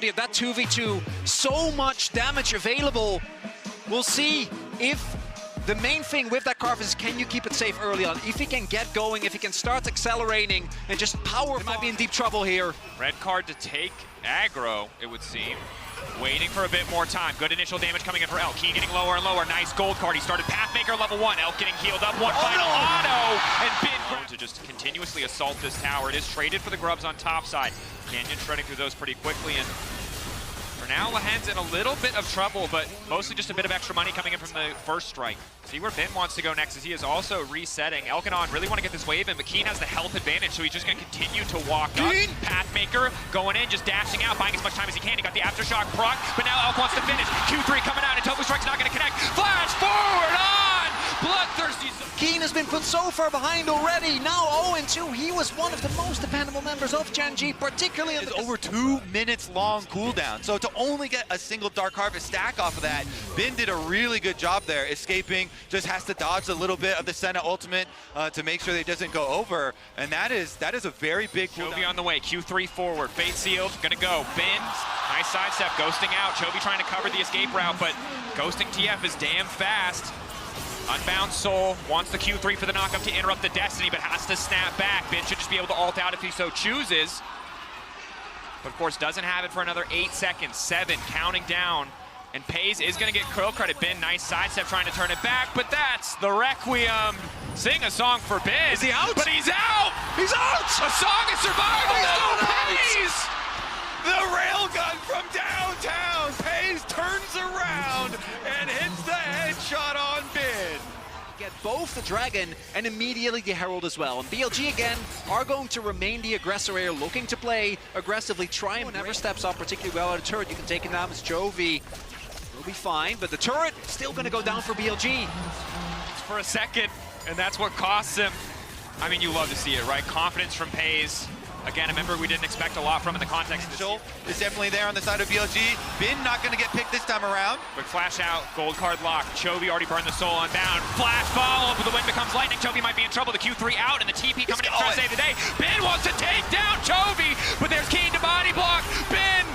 versatility of that 2v2, so much damage available. We'll see if the main thing with that Carve is, can you keep it safe early on? If he can get going, if he can start accelerating and just power, he might be in deep trouble here. Red card to take aggro, it would seem. Waiting for a bit more time. Good initial damage coming in for Elk. Keen getting lower and lower. Nice gold card. He started Pathmaker level 1. Elk getting healed up. One final auto. And Bin to just continuously assault this tower. It is traded for the grubs on top side. Canyon shredding through those pretty quickly. And for now, Lahen's in a little bit of trouble, but mostly just a bit of extra money coming in from the first strike. See where Bin wants to go next, as he is also resetting. Elk and On really want to get this wave in, but Keen has the health advantage, so he's just going to continue to walk up. Pathmaker going in, just dashing out, buying as much time as he can. He got the Aftershock proc, but now Elk wants to finish. Q3 coming out, and Tofu Strike's not going to connect. Flash forward on! Bloodthirsty. Keen has been put so far behind already. Now 0-2. He was one of the most dependable members of GenG, particularly in the over 2 minutes long cooldown. So to only get a single Dark Harvest stack off of that, Bin did a really good job there, escaping, just has to dodge a little bit of the Senna ultimate to make sure that it doesn't go over, and that is a very big cooldown. Chovy on the way, Q3 forward, Fate sealed, gonna go. Bin, nice sidestep, ghosting out. Chovy trying to cover the escape route, but ghosting TF is damn fast. Unbound Soul wants the Q3 for the knockup to interrupt the Destiny, but has to snap back. Bin should just be able to ult out if he so chooses. But of course doesn't have it for another 8 seconds. 7 counting down. And Pays is going to get curl credit. Bin, nice sidestep trying to turn it back, but that's the Requiem. Sing a song for Bin. Is he out? But he's out! He's out! A song of survival! No, Pays! The railgun from downtown. Pays turns around and hits the headshot on Bin. Get both the Dragon and immediately the Herald as well. And BLG again are going to remain the aggressor here, looking to play aggressively, try and never steps up particularly well at a turret. You can take him down as Chovy. Will be fine, but the turret still going to go down for BLG. For a second, and that's what costs him. I mean, you love to see it, right? Confidence from Pays. Again, a member we didn't expect a lot from in the context of this year. Is definitely there on the side of BLG. Bin not going to get picked this time around. Quick flash out, gold card lock. Chovy already burned the soul unbound. Flash follow up, but the wind becomes lightning. Chovy might be in trouble. The Q3 out, and the TP coming in to try to save the day. Bin wants to take down Chovy, but there's Keen to body block. Bin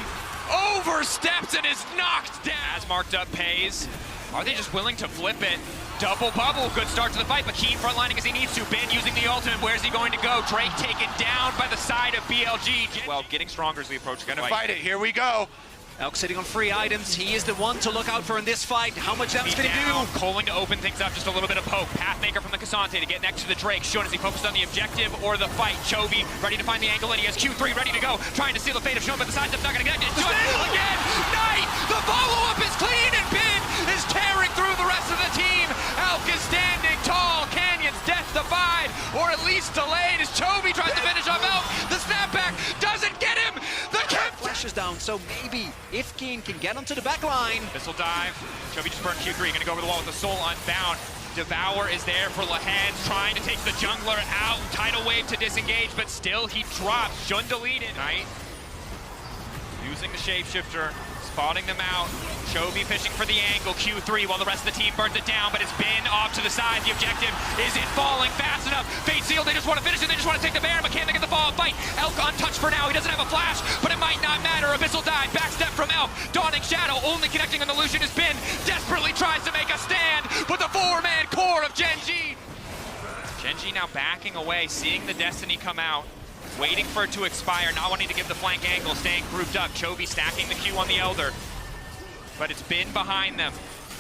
oversteps and is knocked down. As marked up Pays. Are they just willing to flip it? Double bubble, good start to the fight, but Keen frontlining as he needs to. Bin using the ultimate, where's he going to go? Drake taken down by the side of BLG. Well, getting stronger as we approach the fight. Gonna fight it, here we go. Elk sitting on free items. He is the one to look out for in this fight. How much damage can he do? Coling to open things up, just a little bit of poke. Pathmaker from the Cassante to get next to the Drake. Showing as he focused on the objective or the fight. Chovy ready to find the angle, and he has Q3 ready to go. Trying to seal the fate of Shone, but the sidestep's not going to connect it. Again, Knight! The follow-up is clean, and Bin is tearing through the rest of the team. Elk is standing tall. Canyon's death defied, or at least delayed, as Chovy tries to finish off Elk. The snapback doesn't get him. The flashes down, so maybe if Keen can get onto the back line. Missile dive. Chovy just burned Q3. Gonna go over the wall with the soul unbound. Devour is there for Lahen, trying to take the jungler out. Tidal wave to disengage, but still he drops. Shun deleted. Knight using the shapeshifter, spotting them out. Chovy fishing for the angle. Q3 while the rest of the team burns it down, but it's Bin off to the side. The objective isn't falling fast enough. Fate sealed. They just want to finish it. They just want to take the Baron, but can they get the follow-up fight? Elk untouched for now. He doesn't have a flash, but it might not matter. Abyssal dive. Backstep from Elk. Dawning Shadow only connecting on the Lucian is Bin. Desperately tries to make a stand, but the 4-man core of GenG. GenG now backing away, seeing the Destiny come out. Waiting for it to expire, not wanting to give the flank angle, staying grouped up. Chovy stacking the Q on the Elder. But it's Bin behind them.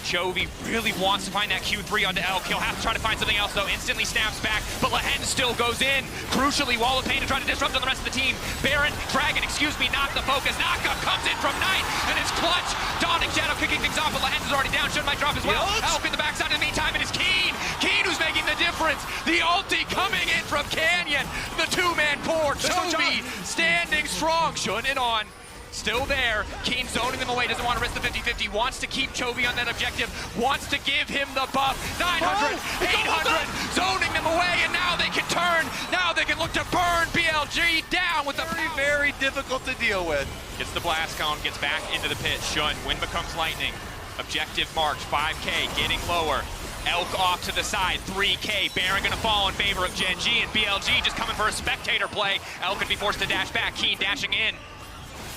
Chovy really wants to find that Q3 onto Elk. He'll have to try to find something else, though. Instantly snaps back, but Lahen still goes in. Crucially, Wall of Pain to try to disrupt on the rest of the team. Baron, Dragon, not the focus. Knockup comes in from Knight, and it's clutch. Dawning Shadow kicking things off, but Lahen is already down. Shun might drop as well. Elk in the backside in the meantime, it is Keen. Keen who's making the difference. The ulti coming in from Canyon. The 2-man core. Chovy standing strong. Shun it on. Still there. Keen zoning them away, doesn't want to risk the 50-50, wants to keep Chovy on that objective, wants to give him the buff. 900, 800, zoning them away, and now they can turn. Now they can look to burn BLG down with the very difficult to deal with. Gets the blast cone, gets back into the pit. Shun, wind becomes lightning. Objective marked, 5K, getting lower. Elk off to the side, 3K. Baron gonna fall in favor of GenG, and BLG just coming for a spectator play. Elk could be forced to dash back, Keen dashing in.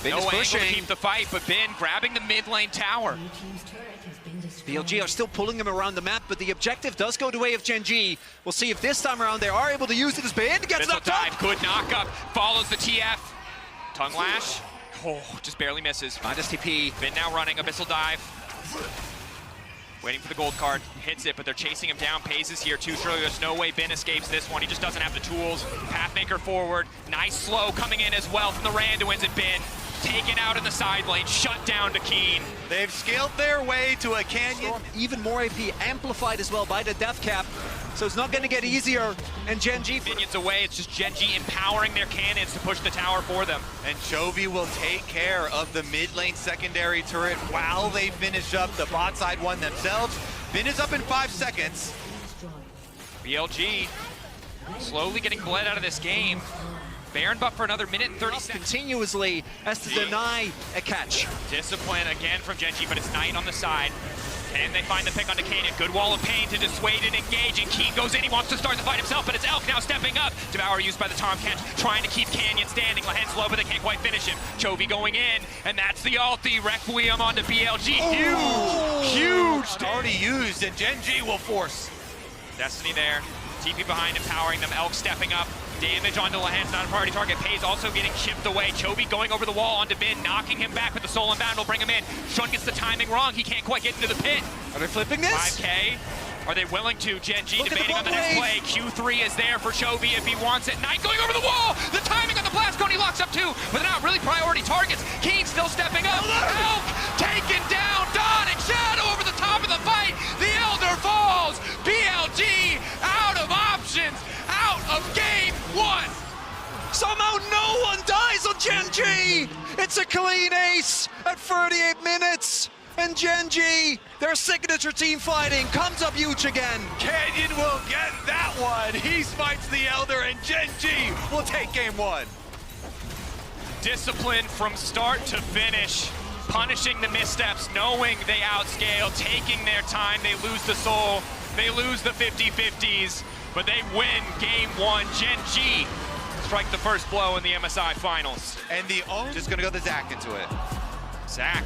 Bin No is angle to pushing. keep the fight, but Bin grabbing the mid lane tower. BLG are still pulling him around the map, but the objective does go the way of GenG. We'll see if this time around they are able to use it as Bin. Gets Missile knocked dive, up. good knockup, follows the TF. Tongue lash, oh, just barely misses. Minus TP. Bin now running, Abyssal Dive. Waiting for the gold card, hits it, but they're chasing him down. Pays is here too, surely there's no way Bin escapes this one. He just doesn't have the tools. Pathmaker forward, nice slow coming in as well from the Randuins, and Bin taken out in the side lane, shut down to Keen. They've scaled their way to a canyon. Even more AP amplified as well by the death cap, so it's not going to get easier. And GenG Minions away, it's just GenG empowering their cannons to push the tower for them. And Chovy will take care of the mid lane secondary turret while they finish up the bot side one themselves. Bin is up in 5 seconds. BLG slowly getting bled out of this game. Baron buff for another minute and 30 seconds. continuously has to deny a catch. Discipline again from GenG, but it's Knight on the side. Can they find the pick onto Canyon? Good wall of pain to dissuade and engage, and Keen goes in. He wants to start the fight himself, but it's Elk now stepping up. Devour used by the Tomcat, trying to keep Canyon standing. Lahen's low, but they can't quite finish him. Chovy going in, and that's the ulti. Requiem onto BLG. Huge Already used, and GenG will force. Destiny there. TP behind, empowering them. Elk stepping up. Damage onto Lahen's not a priority target. Pays also getting chipped away. Chovy going over the wall onto Bin, knocking him back with the Soul Unbound will bring him in. Shun gets the timing wrong. He can't quite get into the pit. Are they flipping this? 5K. Are they willing to? GenG Look at the debating on the next play. Q3 is there for Chovy if he wants it. Knight going over the wall. The timing on the blast cone, he locks up too, but they're not really priority targets. Keen still stepping up. Elk taken down. Dawning Shadow over the top of the fight. The Elder falls. BLG out of options. Out of game one. Somehow no one dies on GenG! It's a clean ace at 38 minutes! And GenG, their signature team fighting, comes up huge again. Canyon will get that one. He smites the Elder, and GenG will take game one. Discipline from start to finish. Punishing the missteps, knowing they outscale, taking their time. They lose the soul, they lose the 50-50s, but they win game one. GenG strike the first blow in the MSI finals. And the just gonna go the Zac into it. Zac,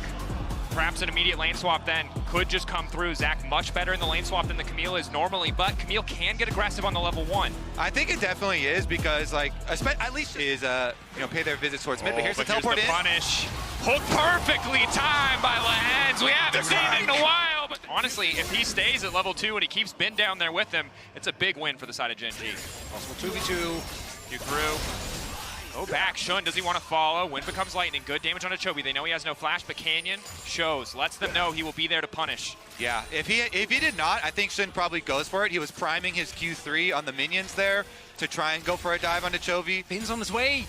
perhaps an immediate lane swap then could just come through. Zac much better in the lane swap than the Camille is normally, but Camille can get aggressive on the level 1. I think it definitely is because, like, at least is pay their visits towards mid. But here's the teleport in. Punish. Hook perfectly timed by Lahen's. We haven't seen it in a while. But honestly, if he stays at level 2 and he keeps Bin down there with him, it's a big win for the side of GenG. Possible 2v2. You through. Go back. Shun, does he want to follow? Wind becomes lightning. Good damage on a Chovy. They know he has no flash, but Canyon shows. Lets them know he will be there to punish. Yeah, if he did not, I think Shun probably goes for it. He was priming his Q3 on the minions there to try and go for a dive onto Chovy. Bin's on his way.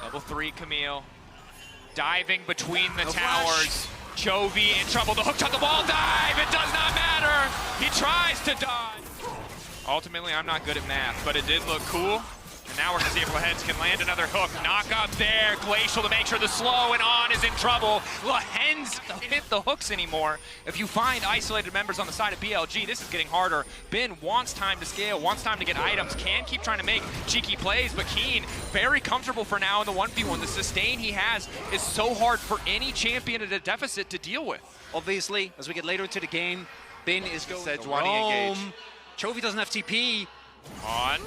Level 3 Camille. Diving between the No towers. Chovy in trouble. The hook on the wall dive. It does not matter. He tries to dodge. Ultimately, I'm not good at math, but it did look cool. And now we're going to see if Lahen's can land another hook. Knock up there. Glacial to make sure the slow and on is in trouble. Lahen's don't hit the hooks anymore. If you find isolated members on the side of BLG, this is getting harder. Bin wants time to scale, wants time to get items, can keep trying to make cheeky plays, but Keen, very comfortable for now in the 1v1. The sustain he has is so hard for any champion at a deficit to deal with. Obviously, as we get later into the game, Bin is going Sedge to wanting to engage. Chovy doesn't have TP. On.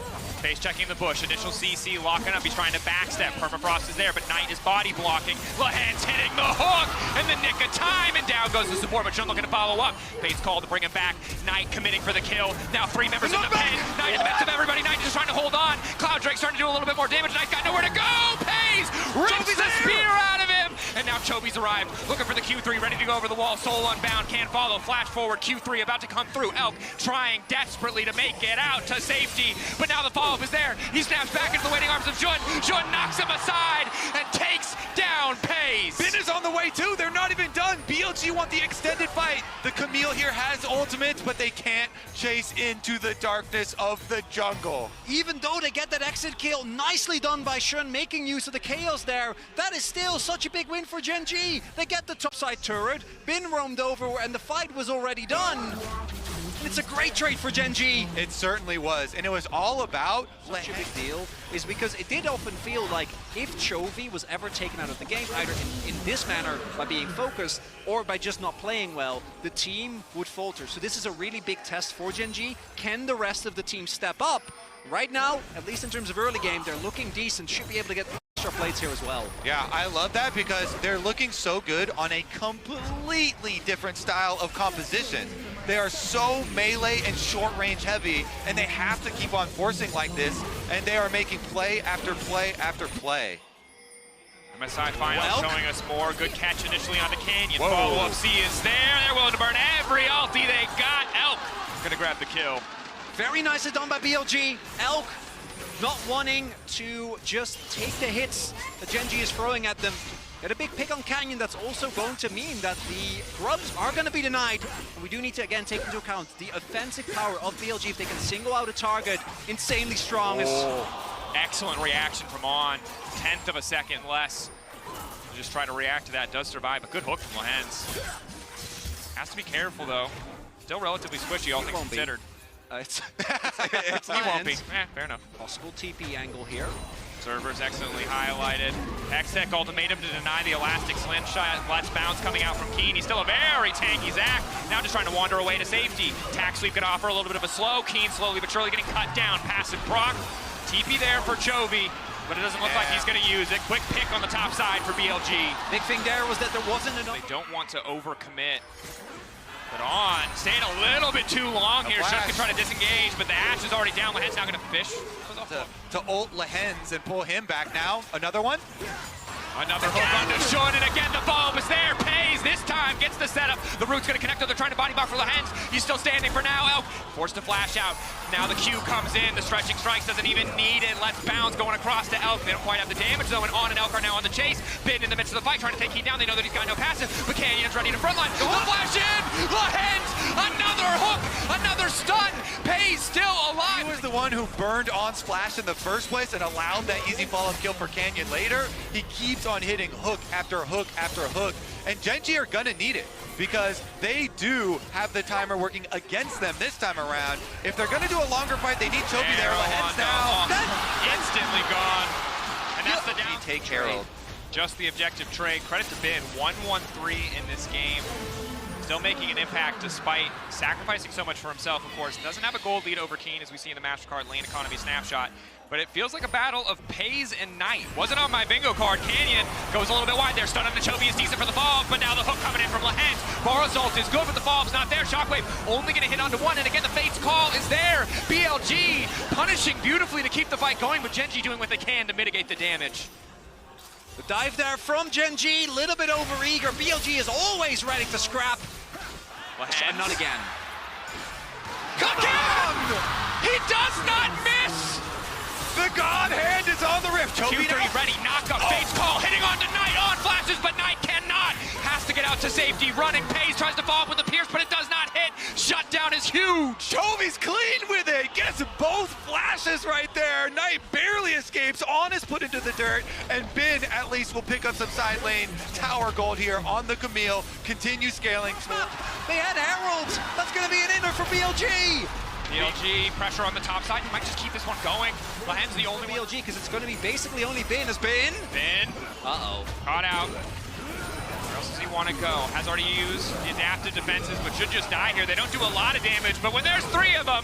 Face checking the bush. Initial CC locking up. He's trying to backstep. Permafrost is there, but Knight is body blocking. Lahen's hitting the hook in the nick of time, and down goes the support, but Shun looking to follow up. Fate's called to bring him back. Knight committing for the kill. Now 3 members in the pit. Knight in the midst of everybody. Knight just trying to hold on. Cloud Drake starting to do a little bit more damage. Knight's got nowhere to go. Pays! Rips the spear out of him! And now Chovy's arrived. Looking for the Q3, ready to go over the wall. Soul Unbound, can't follow. Flash forward. Q3 about to come through. Elk trying desperately to make it out to safety, but now the follow-up is there. He snaps back into the waiting arms of Jun. Jun knocks him aside and takes down Pays. Bin is on the way too. They're not even done. BLG want the extended fight. The Camille here has ultimates, but they can't chase into the darkness of the jungle. Even though they get that exit kill, nicely done by Shun, making use of the chaos there. That is still such a big win for GenG. They get the topside turret. Bin roamed over and the fight was already done. It's a great trade for GenG. It certainly was, and it was all about Such a big deal is because it did often feel like if Chovy was ever taken out of the game, either in this manner by being focused or by just not playing well, the team would falter. So this is a really big test for GenG. Can the rest of the team step up? Right now, at least in terms of early game, they're looking decent, should be able to get extra plates here as well. Yeah, I love that because they're looking so good on a completely different style of composition. They are so melee and short range heavy, and they have to keep on forcing like this, and they are making play after play after play. MSI final showing us more. Good catch initially on the Canyon. Whoa. Follow-up C is there. They're willing to burn every ulti they got. Elk gonna grab the kill. Very nicely done by BLG. Elk not wanting to just take the hits that GenG is throwing at them. Get a big pick on Canyon. That's also going to mean that the grubs are going to be denied. And we do need to, again, take into account the offensive power of BLG. If they can single out a target, insanely strong. Excellent reaction from On. 1/10 of a second less. Just try to react to that. Does survive. A good hook from Lehens. Has to be careful, though. Still relatively squishy, all things considered. He won't be. Fair enough. Possible TP angle here. Servers excellently highlighted. Hextech ultimatum to deny the elastic slingshot. Let's bounce coming out from Keen. He's still a very tanky Zach. Now just trying to wander away to safety. Tack sweep can offer a little bit of a slow. Keen slowly but surely getting cut down. Passive proc. TP there for Chovy, but it doesn't look like he's going to use it. Quick pick on the top side for BLG. Big thing there was that there wasn't enough. They don't want to overcommit. But On staying a little bit too long here. Shun can try to disengage, but the Ash is already down. Lehens now going to fish. To ult Lehens and pull him back now. Another one. Another hook onto Shun, and again the bulb is there. Pays this time, gets the setup. The root's going to connect. They're trying to body block for Lehens. He's still standing for now. Elk forced to flash out. Now the Q comes in. The stretching strikes doesn't even need it. Let's bounce going across to Elk. They don't quite have the damage though, and On and Elk are now on the chase. Bin in the midst of the fight, trying to take Keen down. They know that he's got no passive, but Canyon's ready to frontline. The flash in! Lehens! Another hook! Another stun! Pays still alive! He was the one who burned On splash in the first place and allowed that easy follow-up kill for Canyon later. He keeps on hitting hook after hook after hook, and GenG are gonna need it because they do have the timer working against them this time around. If they're gonna do a longer fight, they need Chovy there. Lehens now. Instantly gone. And that's the down. Take Harold. Just the objective trade. Credit to Bin. 1-1-3 in this game. Still making an impact despite sacrificing so much for himself, of course. Doesn't have a gold lead over Keen as we see in the MasterCard lane economy snapshot. But it feels like a battle of Pays and Knight. Wasn't on my bingo card. Canyon goes a little bit wide there. Stun on the Chovy is decent for the follow-up, but now the hook coming in from Lehens. Boros ult is good, but the follow-up's not there. Shockwave only going to hit onto one, and again the Fate's call is there. BLG punishing beautifully to keep the fight going, but GenG doing what they can to mitigate the damage. The dive there from GenG, a little bit over-eager. BLG is always ready to scrap. Lehens. Not again. Again! He does not miss! The God hand is on the rift. Q3 ready, knock-up, Fate's call, hitting onto Knight, On flashes, but Knight cannot. Has to get out to safety, running, Pays tries to follow up with the Pierce, but it does not hit. Shutdown is huge. Chovy's clean with it, gets both flashes right there. Knight barely escapes, On is put into the dirt, and Bin at least will pick up some side lane tower gold here on the Camille. Continue scaling. They had Herald. That's going to be an inner for BLG. BLG, pressure on the top side. He might just keep this one going. Lehens the only BLG, because it's going to be basically only Bin as Bin. Bin. Uh-oh. Caught out. Where else does he want to go? Has already used the adaptive defenses, but should just die here. They don't do a lot of damage, but when there's 3 of them,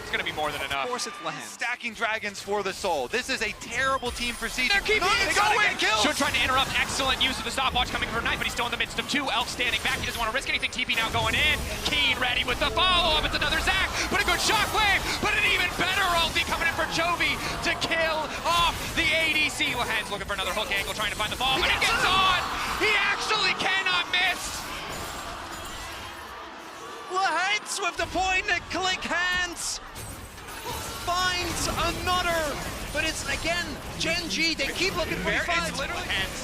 it's going to be more than enough. Of course it's Lehens. Stacking dragons for the soul. This is a terrible team for Siege. They're keeping it going! Should trying to interrupt. Excellent use of the stopwatch coming from Knight, but he's still in the midst of 2. Elk standing back. He doesn't want to risk anything. TP now going in. Keen ready with the follow-up. It's another Zach, but a good shockwave, but an even better ulti coming in for Chovy to kill off the ADC. Lehens looking for another hook angle, trying to find the ball, but it gets on! He actually cannot miss! Lehens with the point and click hands. Finds another, but it's again GenG. They keep looking for the fight. It's literally Lehens.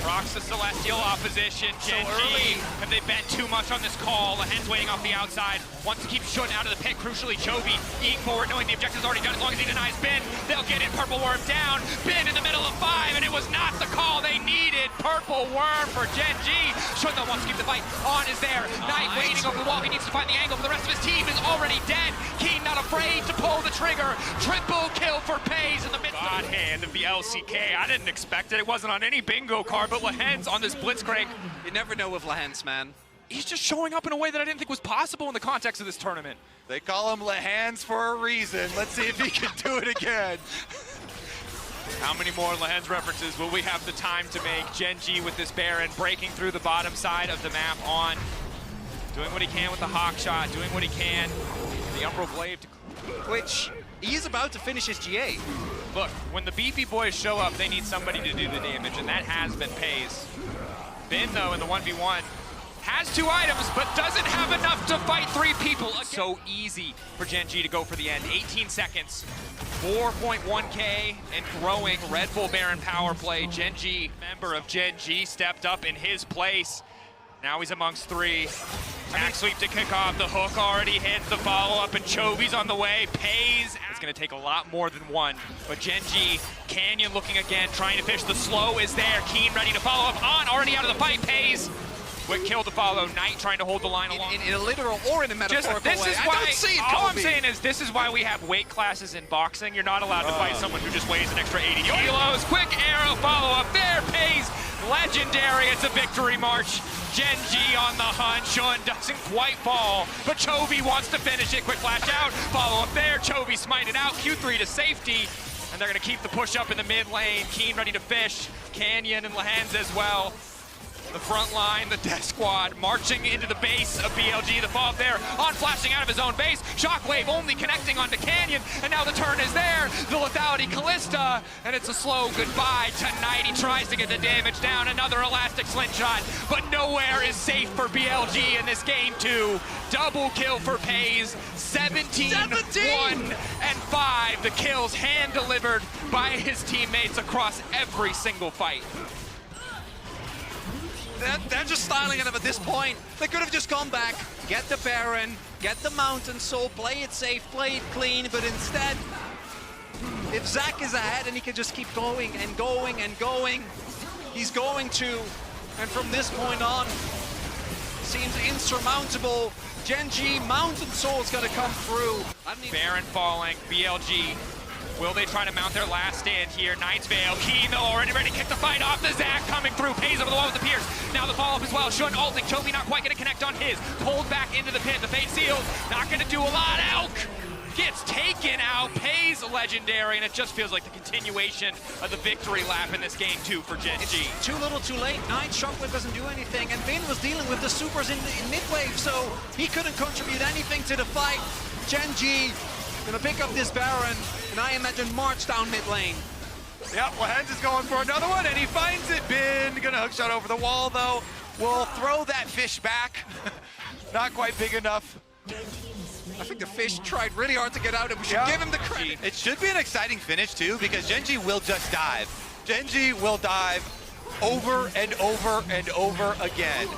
Rocks the Celestial opposition. GenG, have they bet too much on this call? Lahen's waiting off the outside. Wants to keep Shun out of the pit. Crucially, Chovy eating forward, knowing the objective's already done. As long as he denies Bin, they'll get it. Purple Worm down. Bin in the middle of 5, and it was not the call they needed. Purple Worm for GenG. Shun, though, wants to keep the fight on, is there. Knight waiting over the wall. He needs to find the angle, but the rest of his team is already dead. Keen not afraid to pull the trigger. Triple kill for Pays in the midst God hand of the LCK. I didn't expect it. It wasn't on any bingo card, but Lahen's on this Blitzcrank. You never know with Lahens, man. He's just showing up in a way that I didn't think was possible in the context of this tournament. They call him Lahans for a reason. Let's see if he can do it again. How many more Lahen's references will we have the time to make? GenG with this Baron breaking through the bottom side of the map on. Doing what he can with the Hawk shot, doing what he can. The Umbral Glaive to... Which, he's about to finish his GA. Look, when the beefy boys show up, they need somebody to do the damage, and that has been Pays. Bin, though, in the 1v1, has 2 items, but doesn't have enough to fight 3 people. So easy for GenG to go for the end. 18 seconds, 4.1K, and growing. Red Bull Baron power play. GenG, member of GenG, stepped up in his place. Now he's amongst 3. Back sweep to kick off. The hook already hit. The follow-up, and Chovy's on the way. Pays. It's going to take a lot more than 1. But GenG, Canyon looking again, trying to fish. The slow is there. Keen ready to follow up on. Already out of the fight. Pays. Quick kill to follow. Knight trying to hold the line along. In a literal or in a metaphorical this way. Is why, I don't see it, all I'm Kobe. saying is this is why we have weight classes in boxing. You're not allowed to fight someone who just weighs an extra 80 kilos. Quick arrow follow-up there. Pays. Legendary. It's a victory march. GenG on the hunt. Shun doesn't quite fall, but Chovy wants to finish it. Quick flash out. Follow up there. Chovy smited out. Q3 to safety. And they're going to keep the push up in the mid lane. Keen ready to fish. Canyon and Lahen's as well. The front line, the death squad, marching into the base of BLG. The fall up there, on flashing out of his own base. Shockwave only connecting onto Canyon, and now the turn is there. The lethality Callista, and it's a slow goodbye tonight. He tries to get the damage down. Another elastic slingshot, but nowhere is safe for BLG in this game 2. Double kill for Pays. 17, 1, and 5. The kills hand delivered by his teammates across every single fight. They're just styling it up at this point. They could have just gone back, get the Baron, get the Mountain Soul, play it safe, play it clean, but instead, if Zach is ahead and he can just keep going and going and going, he's going to, and from this point on, seems insurmountable. GenG, Mountain Soul is going to come through. Baron falling, BLG. Will they try to mount their last stand here? Knight's Veil, Keen though already ready to kick the fight off. The Zach coming through, Pays over the wall with the Pierce. Now the follow-up as well. Shun ulting, Chovy not quite gonna connect on his. Pulled back into the pit, the fate sealed. Not gonna do a lot. Elk gets taken out. Pays legendary, and it just feels like the continuation of the victory lap in this game too for GenG. It's too little too late. Knight Shockwave doesn't do anything, and Bin was dealing with the supers in mid-wave, so he couldn't contribute anything to the fight. GenG gonna pick up this Baron, and I imagine march down mid lane. Yep, Lahen's is going for another one, and he finds it. Bin gonna hook shot over the wall, though. We'll throw that fish back. Not quite big enough. I think the fish tried really hard to get out, and we should give him the credit. It should be an exciting finish, too, because GenG will just dive. GenG will dive over and over and over again.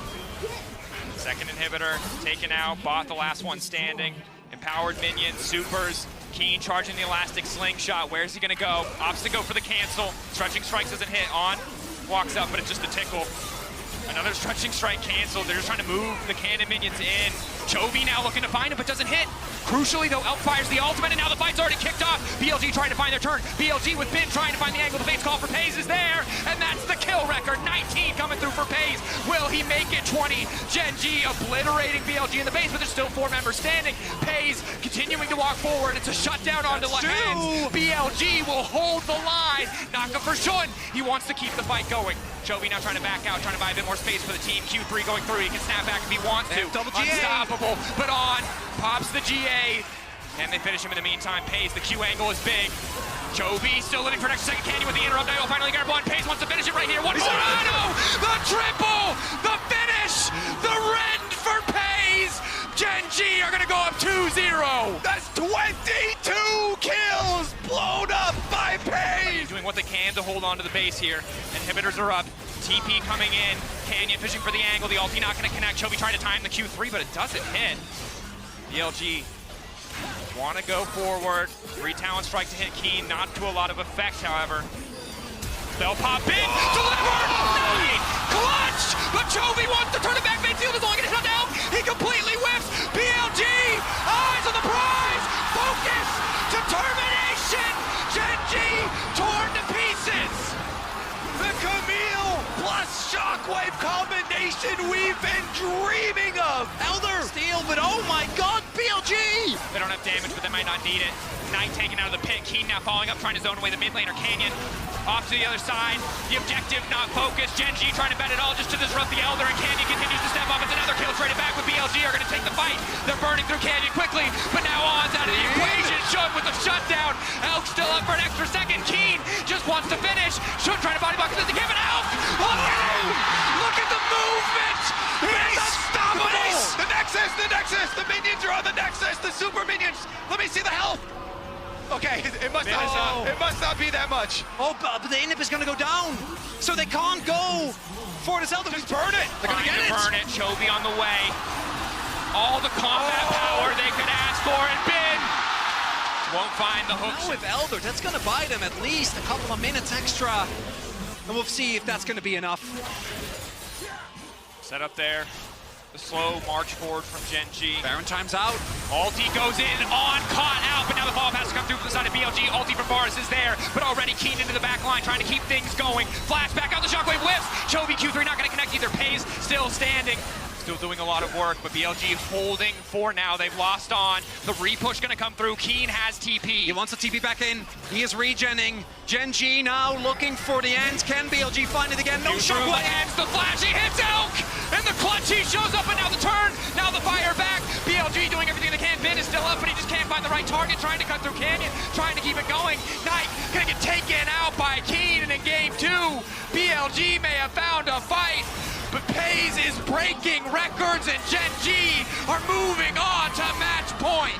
Second inhibitor taken out, bought the last one standing. Empowered minions, supers, Keen charging the elastic slingshot. Where's he gonna go? Opts to go for the cancel. Stretching strikes doesn't hit. On, walks up, but it's just a tickle. Another stretching strike canceled. They're just trying to move the cannon minions in. Chovy now looking to find him, but doesn't hit. Crucially, though, Elk fires the ultimate, and now the fight's already kicked off. BLG trying to find their turn. BLG with Bin trying to find the angle. The fate's call for Pays is there, and that's the kill record. 19 coming through for Pays. Will he make it 20? GenG obliterating BLG in the base, but there's still 4 members standing. Pays continuing to walk forward. It's a shutdown onto Lahen's. BLG will hold the line. Naka for Shun. He wants to keep the fight going. Chovy now trying to back out, trying to buy a bit more space for the team. Q3 going through. He can snap back if he wants to. Double GA. Unstoppable, but on. Pops the GA. And they finish him in the meantime. Pays, the Q angle is big. Chovy still living for an extra second. Canyon with the interrupt. They'll finally grab one. Pays wants to finish it right here. One more. The triple! The finish! The rend for Pays! GenG are gonna go up 2-0. That's 22 kills blown up by Pays! Doing what they can to hold on to the base here. Inhibitors are up. TP coming in. Canyon fishing for the angle. The ulti not going to connect. Chovy trying to time the Q3, but it doesn't hit. BLG want to go forward. 3 talent strike to hit Keen. Not to a lot of effect, however. They'll pop in. Delivered! Nice! Clutch! But Chovy wants to turn it back midfield. Is only going to shut down. He completely whiffs. BLG! Eyes on the prize! Focus! Determination! GenG torn to pieces! The Camille plus Shockwave combination we've been dreaming of. Elder steal, but oh my god, BLG! They don't have damage, but they might not need it. Knight taken out of the pit. Keen now following up, trying to zone away the mid laner. Canyon off to the other side. The objective not focused. GenG trying to bet it all just to disrupt the Elder, and Canyon continues to step up. It's another kill traded back with BLG are going to take the fight. They're burning through Canyon quickly, but now On's out of the equation. Shun with the shutdown. Elk still up for an extra second. Keen just wants to finish. Shun trying to body block this to give it Elk. Look at him! Look at the movement! He's unstoppable! The Nexus! The minions are on the Nexus! The super minions! Let me see the health! Okay, it must not be that much. Oh, but the inhib is going to go down, so they can't go for this Elder. Just burn it! They're going to get it! Burn it, Chovy on the way. All the combat power they could ask for, and Bin won't find the hooks. Now with Elder, that's going to buy them at least a couple of minutes extra, and we'll see if that's going to be enough. Set up there. The slow march forward from GenG. Baron time's out. Ulti goes in, on, caught out, but now the follow-up has to come through from the side of BLG. Ulti from Boris is there, but already Keen into the back line, trying to keep things going. Flash back out, the Shockwave whiffs. Chovy Q3 not going to connect either. Pays still standing. Still doing a lot of work, but BLG holding for now. They've lost on. The repush going to come through. Keen has TP. He wants the TP back in. He is regenning. GenG now looking for the end. Can BLG find it again? No Shockwave. Ends the flash. He hits Elk. And the clutch. He shows up, and now the turn. Now the fire back. BLG doing everything they can. Bin is still up, but he just can't find the right target. Trying to cut through Canyon. Trying to keep it going. Knight going to get taken out by Keen. And in game 2, BLG may have found a fight. But Pays is breaking records, and GenG are moving on to match point.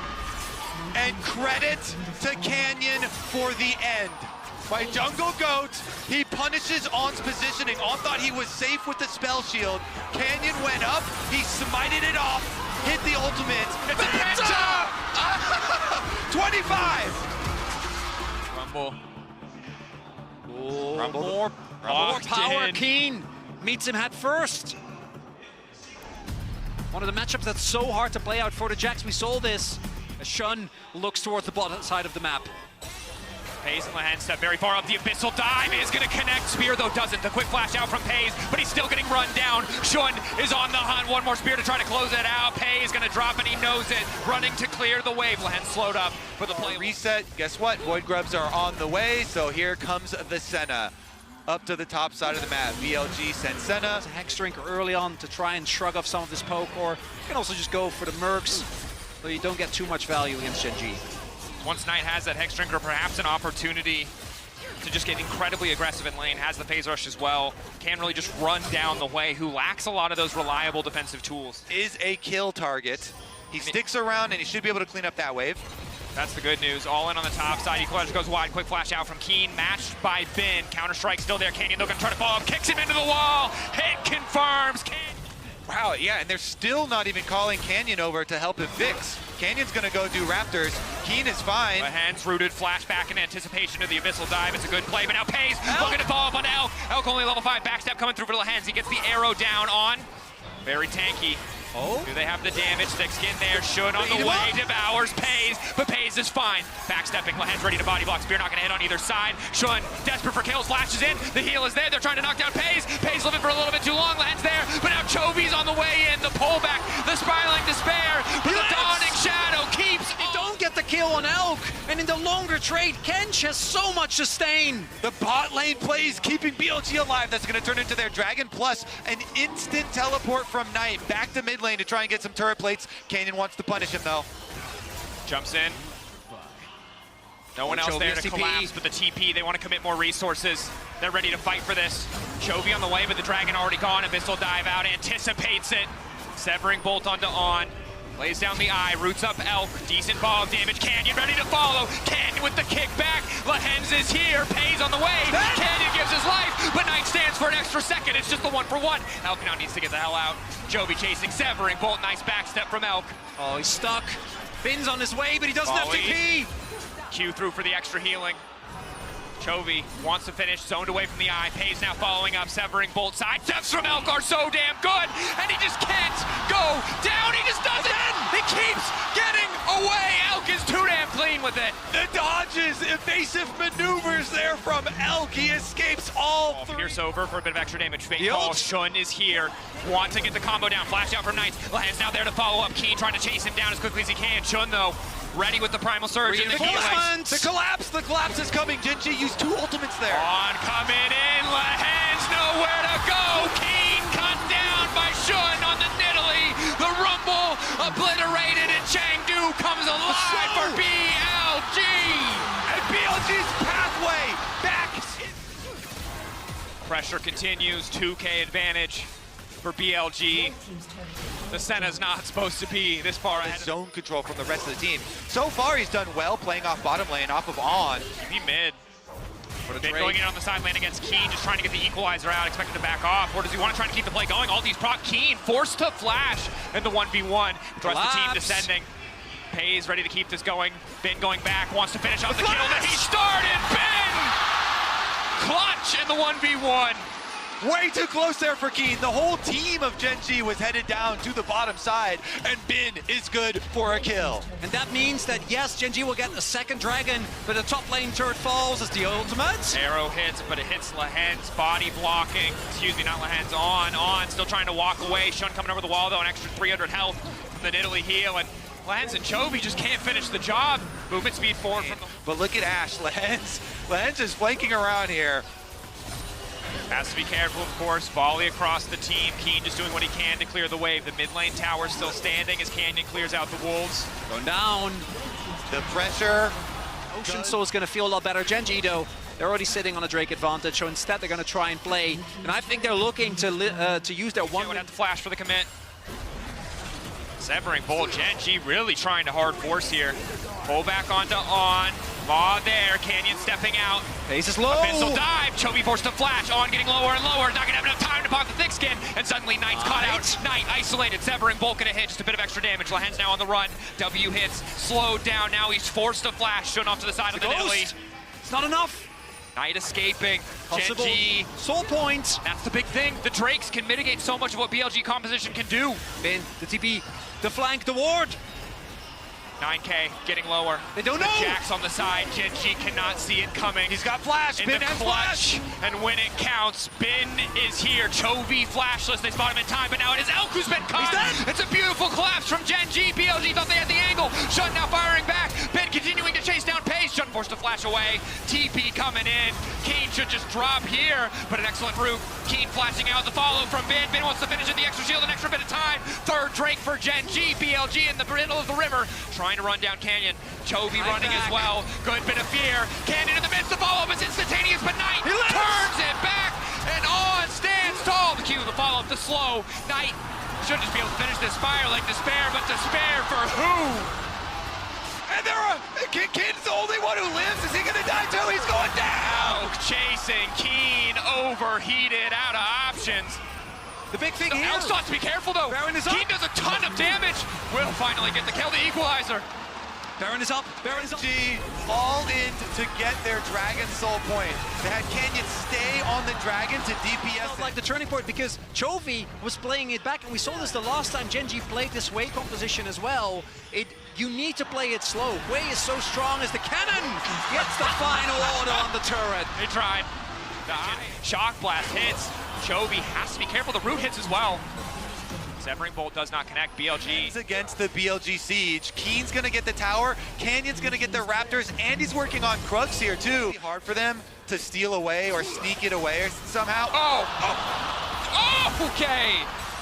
And credit to Canyon for the end. By Jungle Goat, he punishes On's positioning. On thought he was safe with the spell shield. Canyon went up, he smited it off, hit the ultimate. It's a penta! 25! Rumble. Oh, Rumble. more power. In. Keen meets him head first. One of the matchups that's so hard to play out for the Jacks. We saw this as Shun looks towards the bottom side of the map. Pays and Lahan step very far up. The Abyssal Dive is going to connect. Spear, though, doesn't. The quick flash out from Pays, but he's still getting run down. Shun is on the hunt. One more Spear to try to close it out. Pays going to drop, and he knows it. Running to clear the wave. Lahan slowed up for the play. Reset. Guess what? Void Grubs are on the way, so here comes the Senna. Up to the top side of the map. BLG sends Senna. It's a Hex Drink early on to try and shrug off some of this poke, or you can also just go for the Mercs, so you don't get too much value against GenG. Once Knight has that Hex Drinker, perhaps an opportunity to just get incredibly aggressive in lane, has the phase rush as well, can really just run down the way, who lacks a lot of those reliable defensive tools. Is a kill target. He sticks around and he should be able to clean up that wave. That's the good news. All in on the top side. Eclipse goes wide. Quick flash out from Keen. Matched by Bin. Counter-strike still there. Canyon, they're going to try to follow up. Kicks him into the wall. Hit confirms. Wow, yeah, and they're still not even calling Canyon over to help him fix. Canyon's going to go do Raptors. Keen is fine. Lahan's rooted. Flashback in anticipation of the Abyssal Dive. It's a good play, but now Pays looking to follow up on Elk. Elk only level 5. Backstep coming through for Lahan's. He gets the arrow down on. Very tanky. Oh. Do they have the damage? Thick skin there. Should on the way. Devours Pays, but Pays is fine. Backstepping. Lahan's ready to body block. Spear not going to hit on either side. Shun desperate for kills. Flashes in. The heal is there. They're trying to knock down Pays. Pays living for a little bit too long. Lahan's there, but now Chovy's on the way in. The pullback. The spiraling despair. But the dawning shadow keeps. They don't get the kill on Elk, and in the longer trade, Kench has so much sustain. The bot lane plays keeping BLG alive. That's going to turn into their Dragon Plus. An instant teleport from Knight back to mid lane to try and get some turret plates. Canyon wants to punish him though. Jumps in. No one else there to collapse, but the TP, they want to commit more resources. They're ready to fight for this. Chovy on the way, but the Dragon already gone. Abyssal Dive out, anticipates it. Severing Bolt onto On. Lays down the eye, roots up Elk, decent ball of damage. Canyon ready to follow. Canyon with the kickback. Lahens is here, Pays on the way. Canyon gives his life, but Knight stands for an extra second. It's just the 1-for-1. Elk now needs to get the hell out. Jovi chasing, severing Bolt. Nice backstep from Elk. Oh, he's stuck. Bin's on his way, but he doesn't have TP. Q through for the extra healing. Chovy wants to finish, zoned away from the eye. Pays now following up, severing Bolt side. Steps from Elk are so damn good, and he just can't go down. He just doesn't. He keeps getting away. Elk is too damn clean with it. The dodges, evasive maneuvers there from Elk. He escapes all three. Pierce over for a bit of extra damage. Fake call. Shun is here. Want to get the combo down. Flash out from Knights. Lahens now there to follow up. Keen trying to chase him down as quickly as he can. Shun though, ready with the primal surge and the healing. The collapse is coming. GenG used 2 ultimates there. On coming in, Lahens nowhere to go. Keen cut down by Shun on the Nidalee. The Rumble obliterated, and Chengdu comes alive for BLG. And BLG's pathway back. Pressure continues, 2K advantage for BLG. The Senna's not supposed to be this far ahead. Zone control from the rest of the team. So far, he's done well playing off bottom lane, off of On. He mid. Been going in on the side lane against Keen, just trying to get the equalizer out, expected to back off. Or does he want to try to keep the play going? All these proc Keen forced to flash in the 1v1. The rest of the team descending. Pays ready to keep this going. Ben going back, wants to finish off the kill that he started. Ben! Clutch in the 1v1. Way too close there for Keen. The whole team of GenG was headed down to the bottom side, and Bin is good for a kill. And that means that, yes, GenG will get the second dragon, but the top lane turret falls as the ultimate. Arrow hits, but it hits Lahens, body blocking. Excuse me, not Lahens, on. Still trying to walk away. Shun coming over the wall, though, an extra 300 health from the Nidalee heal. And Lahens and Chovy just can't finish the job. Movement speed forward from the... But look at Ash. Lahens is flanking around here. Has to be careful, of course. Volley across the team. Keen just doing what he can to clear the wave. The mid lane tower still standing as Canyon clears out the wolves. Going down. The pressure. Ocean Soul is going to feel a lot better. GenG, though, they're already sitting on a Drake advantage, so instead they're going to try and play. And I think they're looking to use their one. Would have to flash for the commit. Severing Bolt. GenG really trying to hard force here. Pull back onto On. Maw there, Canyon stepping out. Pace is low. Abyssal dive, Chovy forced to flash, On getting lower and lower, not gonna have enough time to pop the thick skin, and suddenly Knight's caught out. Knight isolated, severing Bulk in a hit, just a bit of extra damage. Lahens now on the run, W hits, slowed down, now he's forced to flash, shown off to the side of the Nidalee. It's not enough. Knight escaping, Possible. GenG. Soul point. That's the big thing, the Drakes can mitigate so much of what BLG composition can do. Bin, the TP, the flank, the ward. 9K getting lower. They don't know. Jax on the side. GenG cannot see it coming. He's got flash. In Bin the has clutch. flash. And when it counts, Bin is here. Chovy flashless. They spot him in time, but now it is Elk who's been caught. It's a beautiful collapse from GenG. BLG thought they had the angle. Shun now firing back. Bin continuing to chase down Pace. Shun forced to flash away. TP coming in. Keen should just drop here, but an excellent route. Keen flashing out the follow from Bin. Bin wants to finish at the extra shield, an extra bit of time. Third Drake for GenG. BLG in the middle of the river, trying to run down Canyon. Chovy running as well. Good bit of fear. Canyon in the midst. The follow-up is instantaneous, but Knight turns it back, and On stands tall. The Q, the follow-up, the slow. Knight should just be able to finish this fire like Despair, but Despair for who? And Keen's the only one who lives. Is he gonna die too? He's going down. Elk chasing Keen, overheated, out of options. The big thing here. Elk thought to be careful though. Baron is up. Keen does a ton of damage. Will finally get the kill, the equalizer. Baron is up. Baron is up. All in to get their Dragon Soul point. They had Canyon stay on the Dragon to DPS. Felt like the turning point because Chovy was playing it back, and we saw this the last time GenG played this Wei composition as well. You need to play it slow. Wei is so strong as the cannon gets the final order on the turret. They tried. Shock blast hits. Chovy has to be careful. The root hits as well. Severing Bolt does not connect. BLG against the BLG siege. Keen's gonna get the tower, Canyon's gonna get the Raptors, and he's working on Krugs here too. Hard for them to steal away or sneak it away or somehow. Okay.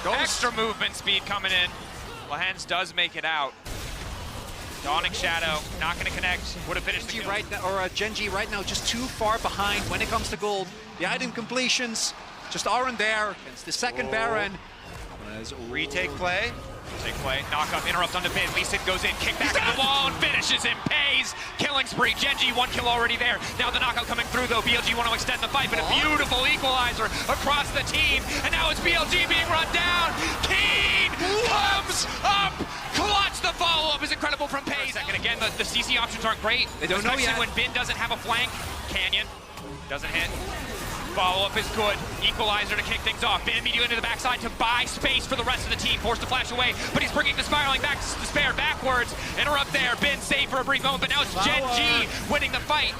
Extra movement speed coming in. Lahens does make it out. Dawning Shadow, not gonna connect. Would have finished the kill. GenG right now just too far behind when it comes to gold. The item completions just aren't there. It's the second Baron. Retake play. Big play, knock up, interrupt onto Bin. Lee Sin goes in, kick back at the wall, and finishes him. Pays, killing spree. GenG, 1 kill already there. Now the knockout coming through though. BLG want to extend the fight, but a beautiful equalizer across the team. And now it's BLG being run down. Keen comes up. Clutch, the follow-up is incredible from Pays. Second again, the CC options aren't great. They don't know yet. When Bin doesn't have a flank. Canyon doesn't hit. Follow-up is good. Equalizer to kick things off. Bin immediately into the backside to buy space for the rest of the team. Forced to flash away, but he's bringing the spiraling back to spare backwards. Interrupt there. Bin safe for a brief moment, but now it's GenG winning the fight.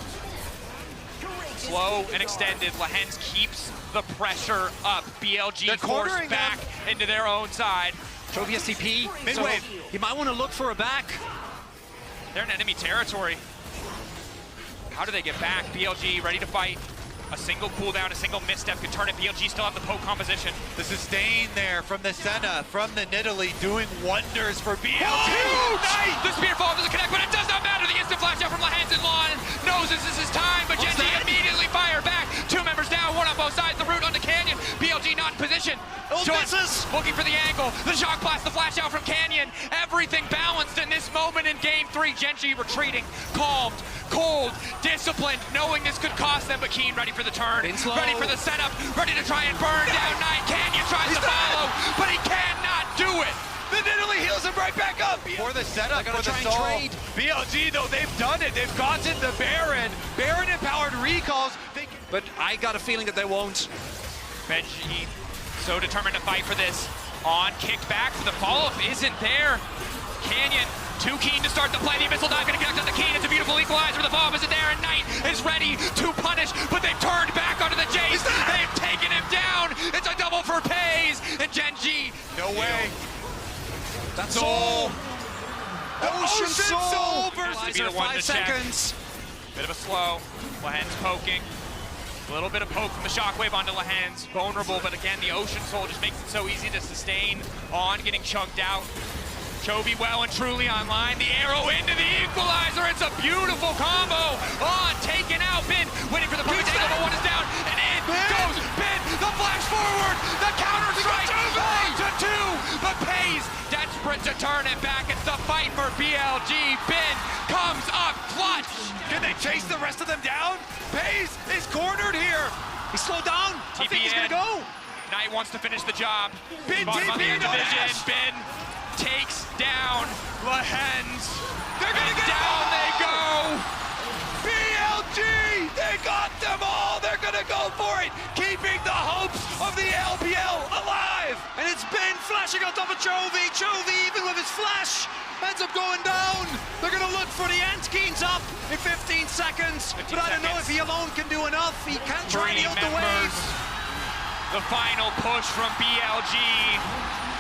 Slow and extended. Lehens keeps the pressure up. BLG forced back into their own side. Chovy STP. Mid-wave. So he might want to look for a back. They're in enemy territory. How do they get back? BLG ready to fight. A single cooldown, a single misstep could turn it. BLG still have the poke composition. The sustain there from the Senna, from the Nidalee, doing wonders for BLG. Oh, nice! The spear fall doesn't connect, but it does not matter. The instant flash out from Lehens and Lon knows this is his time, but GenG immediately fire back. 2 members down, 1 on both sides. The route onto Canyon. BLG not in position. Misses. Looking for the angle. The shock blast, the flash out from Canyon. Everything balanced in this moment in game 3. GenG retreating, calmed, cold, disciplined, knowing this could cost them, but Keen ready for the turn, ready for the setup, ready to try and burn down Knight. Canyon tries to follow, but he cannot do it. The Nidalee heals him right back up. For the setup, for the soul. BLG, though, they've done it. They've gotten the Baron. Baron-empowered recalls. But I got a feeling that they won't. Benji so determined to fight for this. On, kicked back, the follow-up isn't there. Canyon, too keen to start the play. The missile dive gonna connect on the Keen. It's a beautiful equalizer. The follow-up isn't there, and Knight is ready to punish, but they've turned back onto the Jace. They've taken him down. It's a double for Pays, and GenG. No way. That's all. Ocean Soul versus Equalizer, 5 seconds. Bit of a slow. Lehens poking. A little bit of poke from the shockwave onto Lehens. Vulnerable, but again, the Ocean Soul just makes it so easy to sustain. On, getting chunked out. Chovy well and truly online. The arrow into the equalizer. It's a beautiful combo. On, taken out. Bin waiting for the perfect angle, but 1 is down. And in goes Bin. The flash forward. The counter strike. 1-2. But Pays desperate to turn it back. It's the fight for BLG. Bin comes up clutch. Can they chase the rest of them down? Pays is cornered here. He slowed down. I think he's gonna go. Knight wants to finish the job. Bin Bottom of the TP on division. Ash. Bin takes down Lehens. They're gonna get down they go. BLG, they got them all. They're gonna go for it, keeping the hopes of the LPL alive. And it's Ben flashing on top of Chovy. Chovy, even with his flash, ends up going down. They're gonna look for the end. Keen's up in 15 seconds. But I don't know if he alone can do enough. He can't try and yield the wave. The final push from BLG.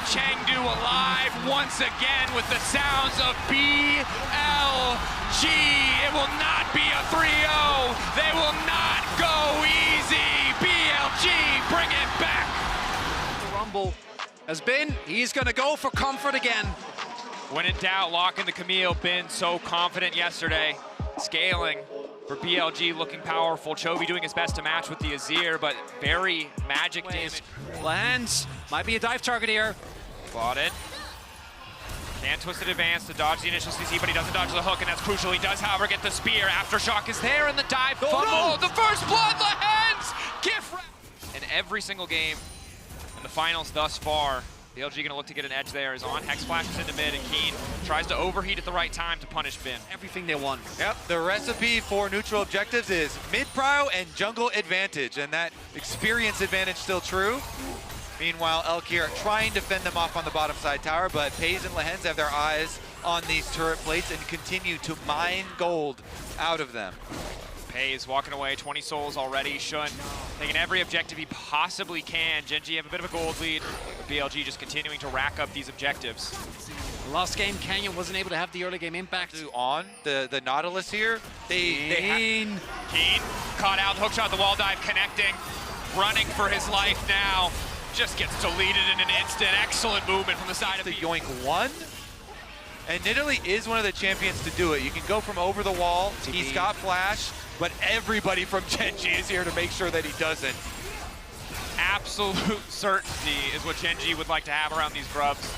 Chengdu alive once again with the sounds of BLG. It will not be a 3-0. They will not go easy. BLG, bring it back. The rumble has been, he's gonna go for comfort again. When in doubt, lock in the Camille. Been so confident yesterday. Scaling for BLG, looking powerful. Chovy doing his best to match with the Azir, but very magic damage. Lands, might be a dive target here. Bought it. Can twisted advance to dodge the initial CC, but he doesn't dodge the hook, and that's crucial. He does, however, get the spear. Aftershock is there, and the dive fumble. The first blood, Lehens! Gift wrap! In every single game in the finals thus far, BLG gonna look to get an edge there. Is on, Hex flashes into mid, and Keen tries to overheat at the right time to punish Bin. Everything they want. Yep, the recipe for neutral objectives is mid-prio and jungle advantage, and that experience advantage still true. Meanwhile, Elkir trying to fend them off on the bottom side tower, but Pays and Lehens have their eyes on these turret plates and continue to mine gold out of them. Pays walking away, 20 souls already. Shun taking every objective he possibly can. GenG have a bit of a gold lead, but BLG just continuing to rack up these objectives. Last game, Canyon wasn't able to have the early game impact. On the Nautilus here, Keen caught out, hookshot, the wall dive connecting, running for his life now. Just gets deleted in an instant. Excellent movement from the side of the the Yoink 1. And Nidalee is one of the champions to do it. You can go from over the wall. TP. He's got flash, but everybody from GenG is here to make sure that he doesn't. Absolute certainty is what GenG would like to have around these grubs.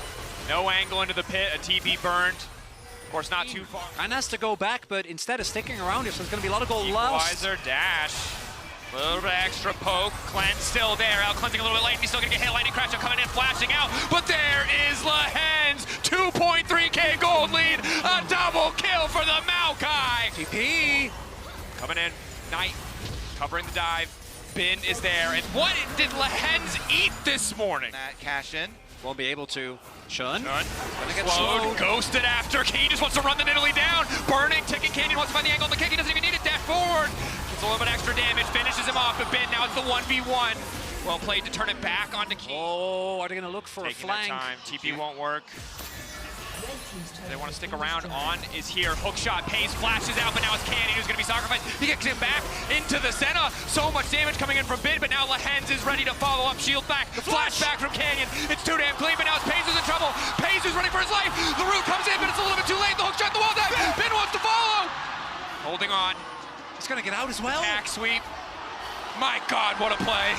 No angle into the pit, a TP burned. Of course, not too far. And has to go back, but instead of sticking around here, so there's going to be a lot of gold lost. Equalizer dash. A little bit extra poke. Cleanse still there. Out cleansing a little bit late. He's still going to get hit. Lightning Crash coming in, flashing out. But there is Lahen's 2.3K gold lead. A double kill for the Maokai. TP. Coming in. Knight covering the dive. Bin is there. And what did Lahen's eat this morning? That cash in. Won't be able to. Shun. Gonna get slowed. slowed. Ghosted after. Kane just wants to run the Nidalee down. Burning. Ticking. Canyon wants to find the angle on the kick. He doesn't even need it. Dash forward. Gets a little bit extra damage. Finishes him off a bit. Now it's the 1v1. Well played to turn it back onto Kane. Oh, are they going to look for Taking a flank? that time. TP won't work. They want to stick around. On is here. Hook shot pays, flashes out, but now it's Canyon who's going to be sacrificed. He gets him back into the center. So much damage coming in from Bin, but now Lahen's is ready to follow up. Shield back. Flash back from Canyon. It's too damn clean, but now it's Pays who's in trouble. Pays who's running for his life. The root comes in, but it's a little bit too late. The hook shot, the wall dive. Bin wants to follow. Holding on. He's going to get out as well. Back sweep. My God, what a play.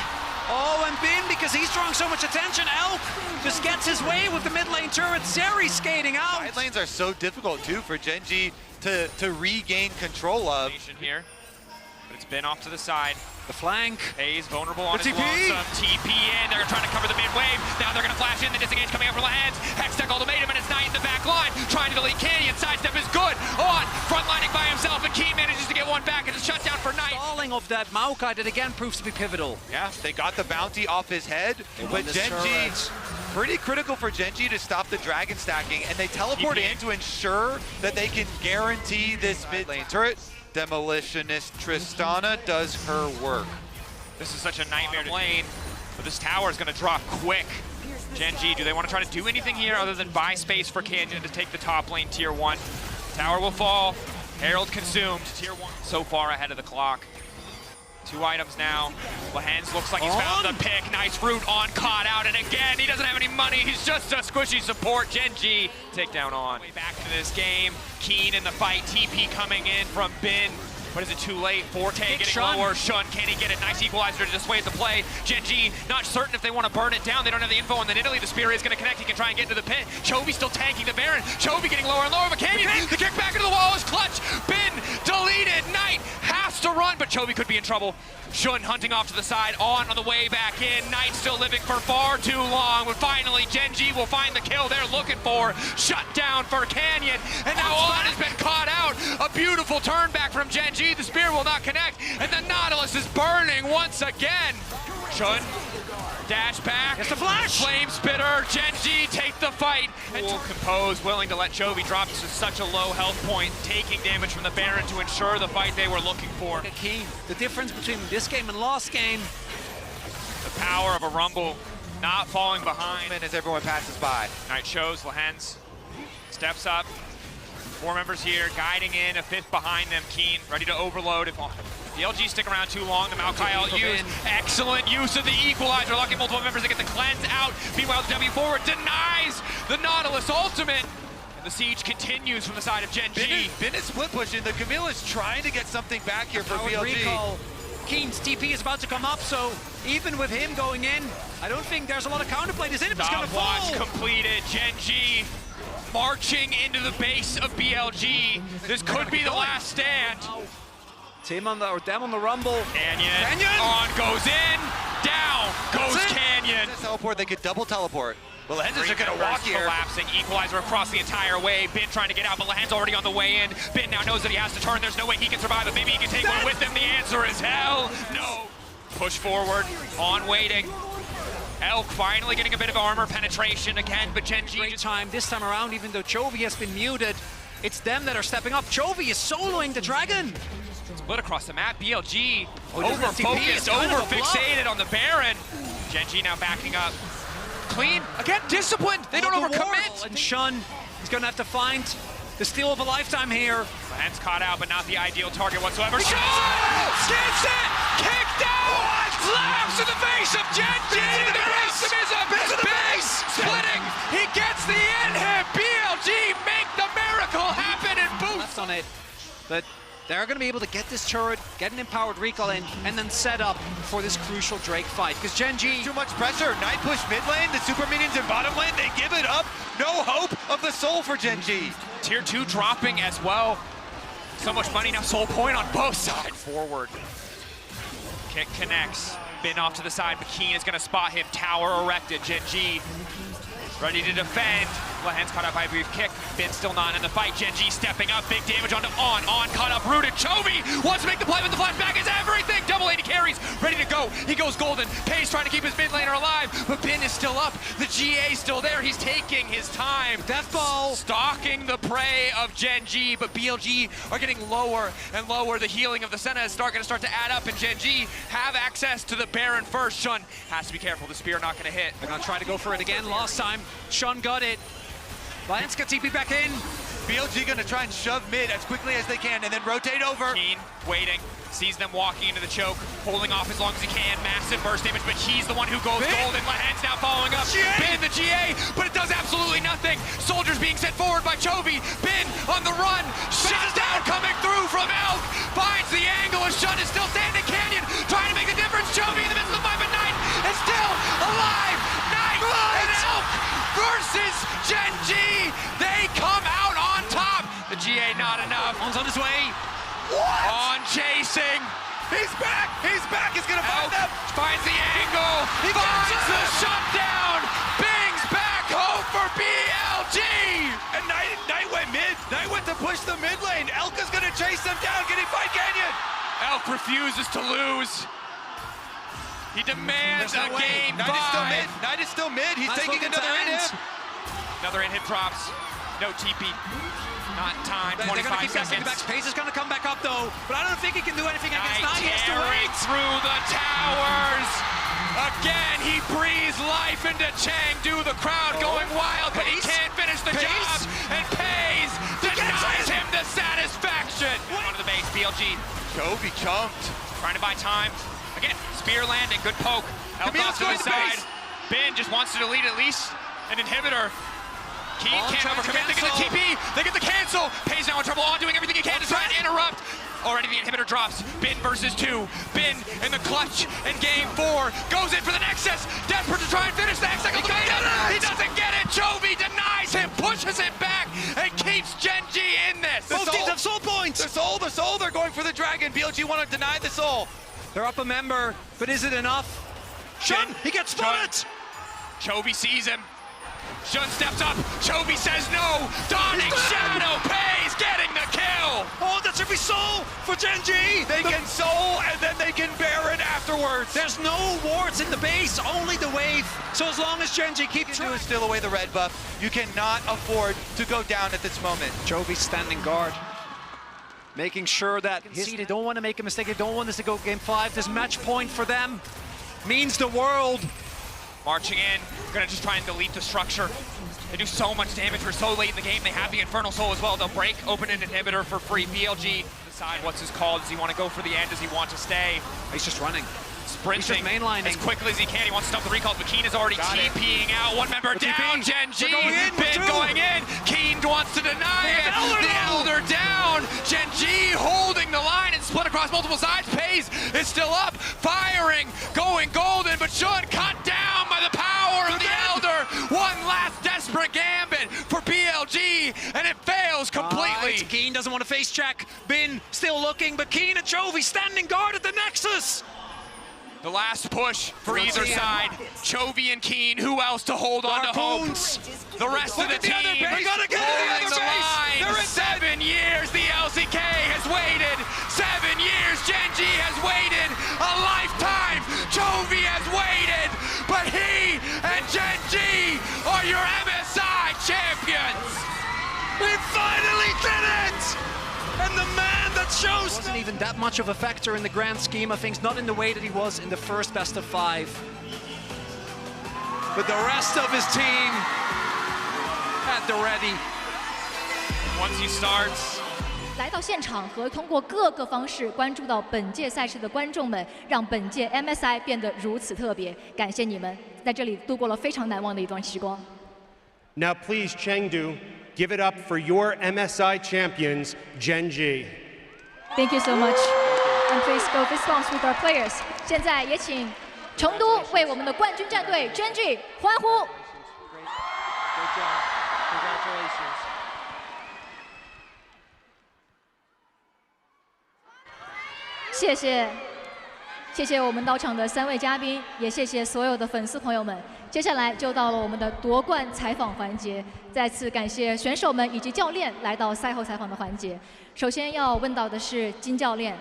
Oh, and Bin, because he's drawing so much attention, Elk just gets his way with the mid lane turret. Zeri skating out. Side lanes are so difficult too for GenG to regain control of. Here, but it's been off to the side. The flank. Hayes vulnerable on The his TP. lonesome. TP in. They're trying to cover the mid wave. Now they're going to flash in. The disengage coming up for Lahen's. Hextech ultimatum, and it's Knight in the back line. Trying to delete Canyon. Sidestep is good. On. Frontlining by himself, and Keen manages to get one back. It's a shutdown for Knight. Stalling of that Maokai that again proves to be pivotal. Yeah, they got the bounty off his head, but this GenG, turret. pretty critical for GenG to stop the dragon stacking, and they teleport in to ensure that they can guarantee this mid lane turret. Demolitionist Tristana does her work. This is such a nightmare to lane, but this tower is going to drop quick. GenG, do they want to try to do anything here other than buy space for Canyon to take the top lane tier 1? Tower will fall. Herald consumed. Tier 1 so far ahead of the clock. 2 items now. Lahen's looks like he's found the pick. Nice root on, caught out, and again, he doesn't have any money. He's just a squishy support. GenG, takedown on. Way back into this game. Keen in the fight. TP coming in from Bin. But is it too late? Forte getting Shun. lower. Shun, can he get it? Nice equalizer to dissuade the play. GenG, not certain if they want to burn it down. They don't have the info on the Nidalee. The Spear is going to connect. He can try and get into the pit. Chovy still tanking the Baron. Chovy getting lower and lower. But Canyon, the kick back into the wall is clutch. Bin deleted. Knight has to run, but Chovy could be in trouble. Shun hunting off to the side, on the way back in. Knight still living for far too long, but finally GenG will find the kill they're looking for. Shut down for Canyon, and now On has been caught out. A beautiful turn back from GenG. The spear will not connect, and the Nautilus is burning once again. Shun, dash back. It's the flash. Flame spitter. GenG take the fight. And will compose, willing to let Chovy drop to such a low health point, taking damage from the Baron to ensure the fight they were looking for. Keen. The difference between this game and last game. The power of a Rumble not falling behind. And as everyone passes by. Knight shows, Lahen's steps up. 4 members here, guiding in, a 5th behind them. Keen, ready to overload. If BLG stick around too long, the Maokai out-use. Excellent use of the equalizer, lucky multiple members to get the cleanse out. Meanwhile, the W forward denies the Nautilus ultimate. And the siege continues from the side of GenG. Bin is split pushing. The Camilla's trying to get something back here for Powered BLG. recall. Keen's TP is about to come up, so even with him going in, I don't think there's a lot of counterplay. This Inhibit's going to fall. Stopwatch completed. GenG marching into the base of BLG. This could be the last stand. Tim on the, or them on the Rumble. Canyon. On goes in. Down goes Canyon. Teleport, they could double teleport. Well, the Henses are going to walk here. Collapsing, equalizer across the entire way. Bin trying to get out, but Lahen's already on the way in. Bin now knows that he has to turn. There's no way he can survive, but maybe he can take one with him. The answer is hell no. Push forward, on waiting. Elk finally getting a bit of armor penetration again, but GenG. Great time this time around, even though Chovy has been muted. It's them that are stepping up. Chovy is soloing the Dragon. Split across the map. BLG Oh, over-focused, kind of a over-fixated on the Baron. GenG now backing up. Clean, again, disciplined. They don't overcommit. And Shun is going to have to find the steal of a lifetime here. Lahen's caught out, but not the ideal target whatsoever. Shun! Skids it! Kicked out! Laughs in the face of GenG! The pessimism! Base splitting! He gets the in hit! BLG make the miracle happen and boost! Left on it, but they're going to be able to get this turret, get an empowered recall in, and then set up for this crucial Drake fight. Because GenG... Too much pressure. Night push mid lane, the super minions in bottom lane, they give it up. No hope of the soul for GenG. Tier 2 dropping as well. So much money now, soul point on both sides. Forward. Kick connects. Bin off to the side. McKean is going to spot him. Tower erected. GenG ready to defend. Lahen's caught up by a brief kick. Bin still not in the fight. GenG stepping up. Big damage onto on. Caught up. Rooted. Chovy wants to make the play, but the flashback is everything. Double 80 carries. Ready to go. He goes golden. Pay's trying to keep his mid laner alive, but Bin is still up. The GA still there. He's taking his time. Death ball. Stalking the prey of GenG, but BLG are getting lower and lower. The healing of the Senna is going to start to add up, and GenG have access to the Baron first. Shun has to be careful. The spear not going to hit. They're going to try to go for it again. Last time, Shun got it. Lions got TP back in. BLG gonna try and shove mid as quickly as they can and then rotate over. Keen waiting, sees them walking into the choke, holding off as long as he can. Massive burst damage, but he's the one who goes golden. Lahen's now following up. Bin the GA, but it does absolutely nothing. Soldiers being sent forward by Chovy. Bin on the run. Shut down coming through from Elk. Finds the angle as Shun is still standing. Canyon trying to make the difference. Chovy in the midst of the fight, but Knight is still alive. Knight and Elk versus GenG. They come out on top. The GA not enough. On's on his way. What? On chasing. He's back! He's back! He's gonna find them! Finds the angle. He finds gets the it. shutdown. Bing's back home for BLG. And Knight went mid. Knight went to push the mid lane. Elka's gonna chase them down. Can he fight Canyon? Elk refuses to lose. He demands a game Knight is still mid. 5. Knight is still mid. He's Nice taking look another into hit. ends. Another in hit drops. No TP. Not in time. They're going to 25 keep guessing seconds. back. Pace is going to come back up, though. But I don't think he can do anything against Knight Knight. He has to tearing wait. through the towers. Again, he breathes life into Chengdu. The crowd going wild, but he can't finish the job. And Pays denies him the satisfaction. Onto the base, BLG. Chovy chunked. Trying to buy time. Again, spear landing, good poke. Elk Camille's off to going the to side. base. Bin just wants to delete at least an inhibitor. Keen On can't trying to overcommit. They get the cancel. TP. They get the cancel. Pays now in trouble. On doing everything he can to try and interrupt. Already the inhibitor drops. Bin versus 2. Bin in the clutch in game 4. Goes in for the Nexus. Desperate to try and finish the hexagon. He doesn't get it. Chovy denies him. Pushes it back. And keeps GenG in this. Both teams have soul points. The soul. They're going for the dragon. BLG want to deny the soul. They're up a member, but is it enough? Shun, he gets spotted. Chovy sees him. Shun steps up. Chovy says no. Dawning Shadow. Pays getting the kill. Oh, that should be soul for GenG. They can soul and then they can Baron afterwards. There's no wards in the base, only the wave. So as long as GenG keeps You is steal away the red buff. You cannot afford to go down at this moment. Chovy standing guard, making sure that they don't want to make a mistake. They don't want this to go game 5. This match point for them means the world. Marching in, gonna just try and delete the structure. They do so much damage for so late in the game. They have the Infernal Soul as well. They'll break open an inhibitor for free. BLG decide what's his call. Does he want to go for the end? Does he want to stay? He's just running. Sprinting He's just mainlining. as quickly as he can. He wants to stop the recalls, but Keen is already TPing out. One member The down. TP. GenG. They're going in, Bin two. going in. Keen wants to deny it. The Elder down. GenG holding the line and split across multiple sides. Pays is still up, firing, going golden, but Shun cut down by the power of the Elder. One last desperate gambit for BLG, and it fails completely. Keen doesn't want to face check. Bin still looking, but Keen and Chovy standing guard at the Nexus. The last push for Let's either see side. Chovy and Keen, who else to hold on to hope? Harpoons. The rest of the at the other team base. They're gonna get holding the other the base. line. They're in 7 years the LCK has waited. 7 years GenG has waited. A lifetime Chovy has waited. But he and GenG are your MSI champions. We finally did it! And the man that shows wasn't even that much of a factor in the grand scheme of things, not in the way that he was in the first best of 5. But the rest of his team at the ready. Once he starts, 来到现场和通过各个方式关注到本届赛事的观众们，让本届 MSI 变得如此特别。感谢你们，在这里度过了非常难忘的一段时光。 Now please, Chengdu, give it up for your MSI champions, GenG. Thank you so much. And please go response with our players. 现在也请成都为我们的冠军战队 GenG 欢呼。Good job. Congratulations. 谢谢，谢谢我们到场的3位嘉宾，也谢谢所有的粉丝朋友们。接下来就到了我们的夺冠采访环节，再次感谢选手们以及教练来到赛后采访的环节。首先要问到的是金教练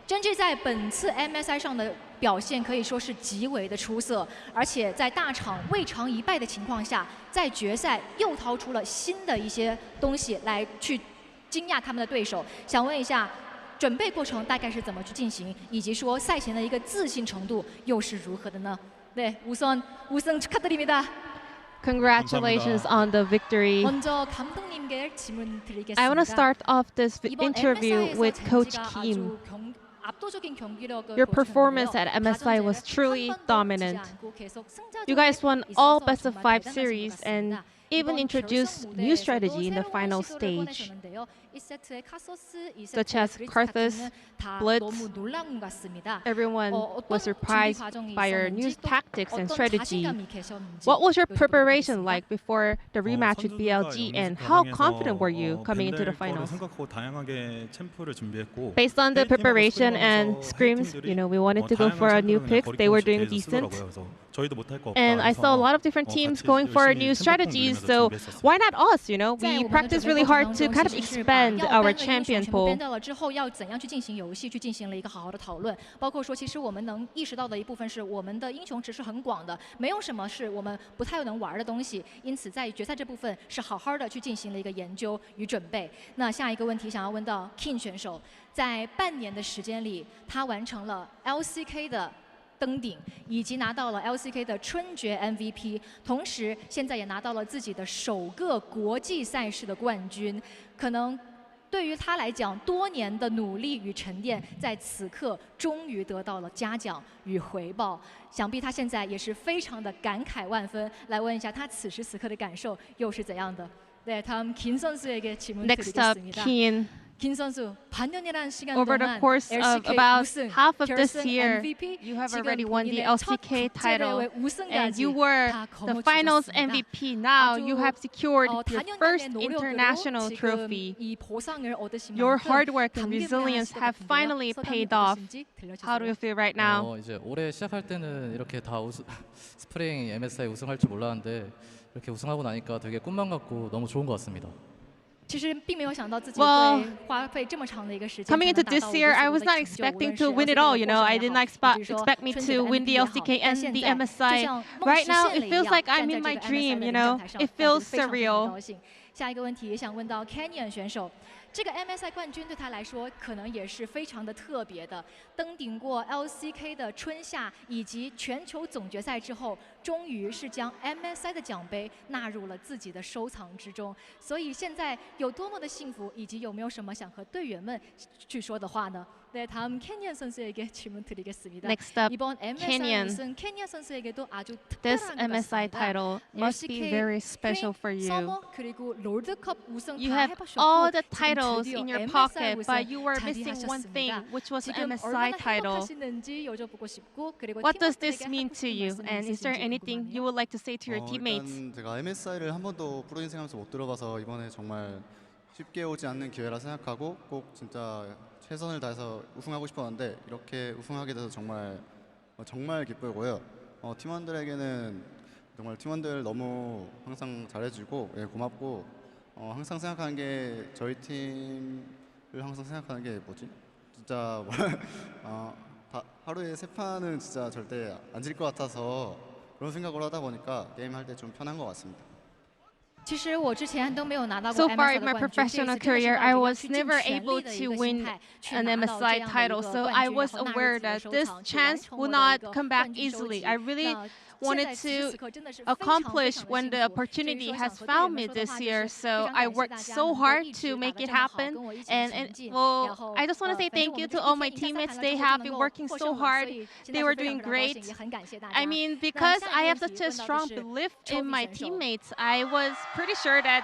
，GenG在本次 MSI 上的表现可以说是极为的出色，而且在大场未尝一败的情况下，在决赛又掏出了新的一些东西来去惊讶他们的对手。想问一下，准备过程大概是怎么去进行，以及说赛前的一个自信程度又是如何的呢？네, 우선 우승 축하드립니다. Congratulations on the victory. 먼저 감독님께 질문 드리겠습니다. I want to start off this 이번 interview MSI에서 with Coach 젠지가 Kim. 아주 압도적인 경기력을 Your performance at 보여줬는데요. MSI was truly 가전제를 한 번도 dominant. 지지 않고 계속 승자전에 You guys won all 있어서 best of 정말 5 대단하신 series 것 and 같습니다. even 이번 introduced 결승 new 무대에서도 strategy in the 새로운 final 시도를 stage, 꺼내셨는데요. 1세트의 카소스, 2세트의 such as 브릿지 Karthus, 같은 다 Blitz. 너무 놀라운 것 같습니다. Everyone 어떤 was 준비 surprised 과정이 by your new 있었는지, 또 tactics and 어떤 strategy. 자신감이 계셨는지 What was your 여쭤보도록 preparation 하겠습니다. like before the rematch with BLG, and how confident were you coming into the finals? 생각하고 다양하게 챔프를 준비했고 Based on the preparation and scrims, you know, we wanted to go for a new pick. They were doing decent. And I saw a lot of different teams going for new strategies, so why not us, you know? We practiced really hard to kind of expand our champion pool. 编到了之后要怎样去进行游戏，去进行了一个好好的讨论。包括说，其实我们能意识到的一部分是，我们的英雄池是很广的，没有什么是我们不太能玩的东西。因此，在决赛这部分是好好的去进行了一个研究与准备。那下一个问题想要问到 King 选手，在半年的时间里，他完成了 LCK 的登顶，以及拿到了 LCK 的春决 MVP， 同时现在也拿到了自己的首个国际赛事的冠军。可能对于他来讲，多年的努力与沉淀，在此刻终于得到了嘉奖与回报。想必他现在也是非常的感慨万分。来问一下他此时此刻的感受又是怎样的？네, 다음 긴 선수에게 질문 Next up, 드리겠습니다. Keen. 긴 선수, 반년이라는 시간 Over 동안 the course of LCK about 우승, half of this 결승 year, MVP, you have 지금 already won the 본인의 첫 LCK title, 국제대회 우승까지 and you were 다 the finals 거머쥐셨습니다. MVP. Now you have secured your first 단연간의 노력으로 international 지금 trophy. 이 보상을 얻으신 Your 만큼 hard work and 감개무량하실 resilience 것 have 같은데요. finally 소감이 paid off. 어떠신지 How do you 들려주세요. feel right now? 이제 올해 시작할 때는 이렇게 다 스프링 MSI 우승할 줄 몰랐는데 이렇게 우승하고 나니까 되게 꿈만 같고 너무 좋은 것 같습니다. 其实并没有想到自己 Well, 会花费这么长的一个时间 Coming 才 into 能达 this 到 year, 我 I 所 was 谓 的 not 成就，无 expecting 论 to 是 win it LCK all. 的 You 获 know, 胜 I 也 did 好， not 甚至说 expect me 春节 to 的 win the MVP 也好， LCK 但 and 现 the 在 MSI. 就像梦 Right 实 now, 现了 it 一 feels 样， like 站 I'm 在 in 这 my 个 dream. MSI 的 You 领 know, 奖台上， it 感觉 feels 非常非常的 surreal. 高兴。下一个问题也想问到 Canyon 选手，这个 MSI 冠军对他来说可能也是非常的特别的。登顶过 LCK 的春夏以及全球总决赛之后，终于是将 MSI 的奖杯纳入了自己的收藏之中。所以现在有多么的幸福，以及有没有什么想和队员们去说的话呢？ 네, 다음 캐니언 선수에게 질문 드리겠습니다. Next up, 이번 MSI Canyon. 우승 캐니언 선수에게도 아주 This 특별한 것 MSI 같습니다. title must be LCK, very special for you. 서머 그리고 롤드컵 우승 You 다 have 해보셨고 all the 지금 titles 드디어 in your MSI pocket, 우승 but you were missing one thing, 자리하셨습니다. which was 지금 MSI 얼마나 title. 행복하시는지 여쭤보고 싶고 그리고 What does 팀원들에게 this mean 하고 to 싶은 you? 말씀이 And is there 있으신지 anything 궁금하네요. you would like to say to your teammates? 일단 제가 MSI를 한 번도 프로 인생하면서 못 들어봐서 이번에 정말 쉽게 오지 않는 기회라 생각하고 꼭 진짜 최선을 다해서 우승하고 싶었는데 이렇게 우승하게 돼서 정말 기쁘고요. 팀원들에게는 정말 팀원들 너무 항상 잘해주고 고맙고 항상 생각하는 게 저희 팀을 항상 생각하는 게 뭐지? 진짜 하루에 3판은 진짜 절대 안 질 것 같아서 그런 생각을 하다 보니까 게임 할 때 좀 편한 것 같습니다. 其实我之前都没有拿到过 So far MSI in 的 my 冠军，这一次 professional 真的是 career, 抱着 I 要 was 去尽 never 全 able 力的一 to 个心 win 态去 an 拿到这 MSI 样的一 title, 个 so 冠 I 军，然 was 后纳入 aware 自己的 that 收 this 藏，去完 chance 成 would 我的一 not 个 come back 冠军收 easily. 集。 I really 那现 wanted 在此时 to 此刻真的是非常非 accomplish 常的 when 幸 the 福。所以 opportunity 说 has 想和队 found 员 me 们说的 this 话就 year, 是非 so 常 I 感谢 worked 大家 so 能够 hard 一 to 直打 make 得 it 这么好， happen. 跟我一起 And 前进。 well, 然后 I just want to say 反正 thank 我 you 们 to 这 all 一 my 天赢下 teammates. 赛 They 了之后就 have 能 been 够 working 获 so 胜了，所 hard. 以现 They 在 were 是非常 doing 非常高兴， great. 也很感谢大家。 I mean, 那 because 下一 I 个 have 问题 such a 问到的 strong 是 belief in Trophy my 选手。 teammates, I was pretty sure that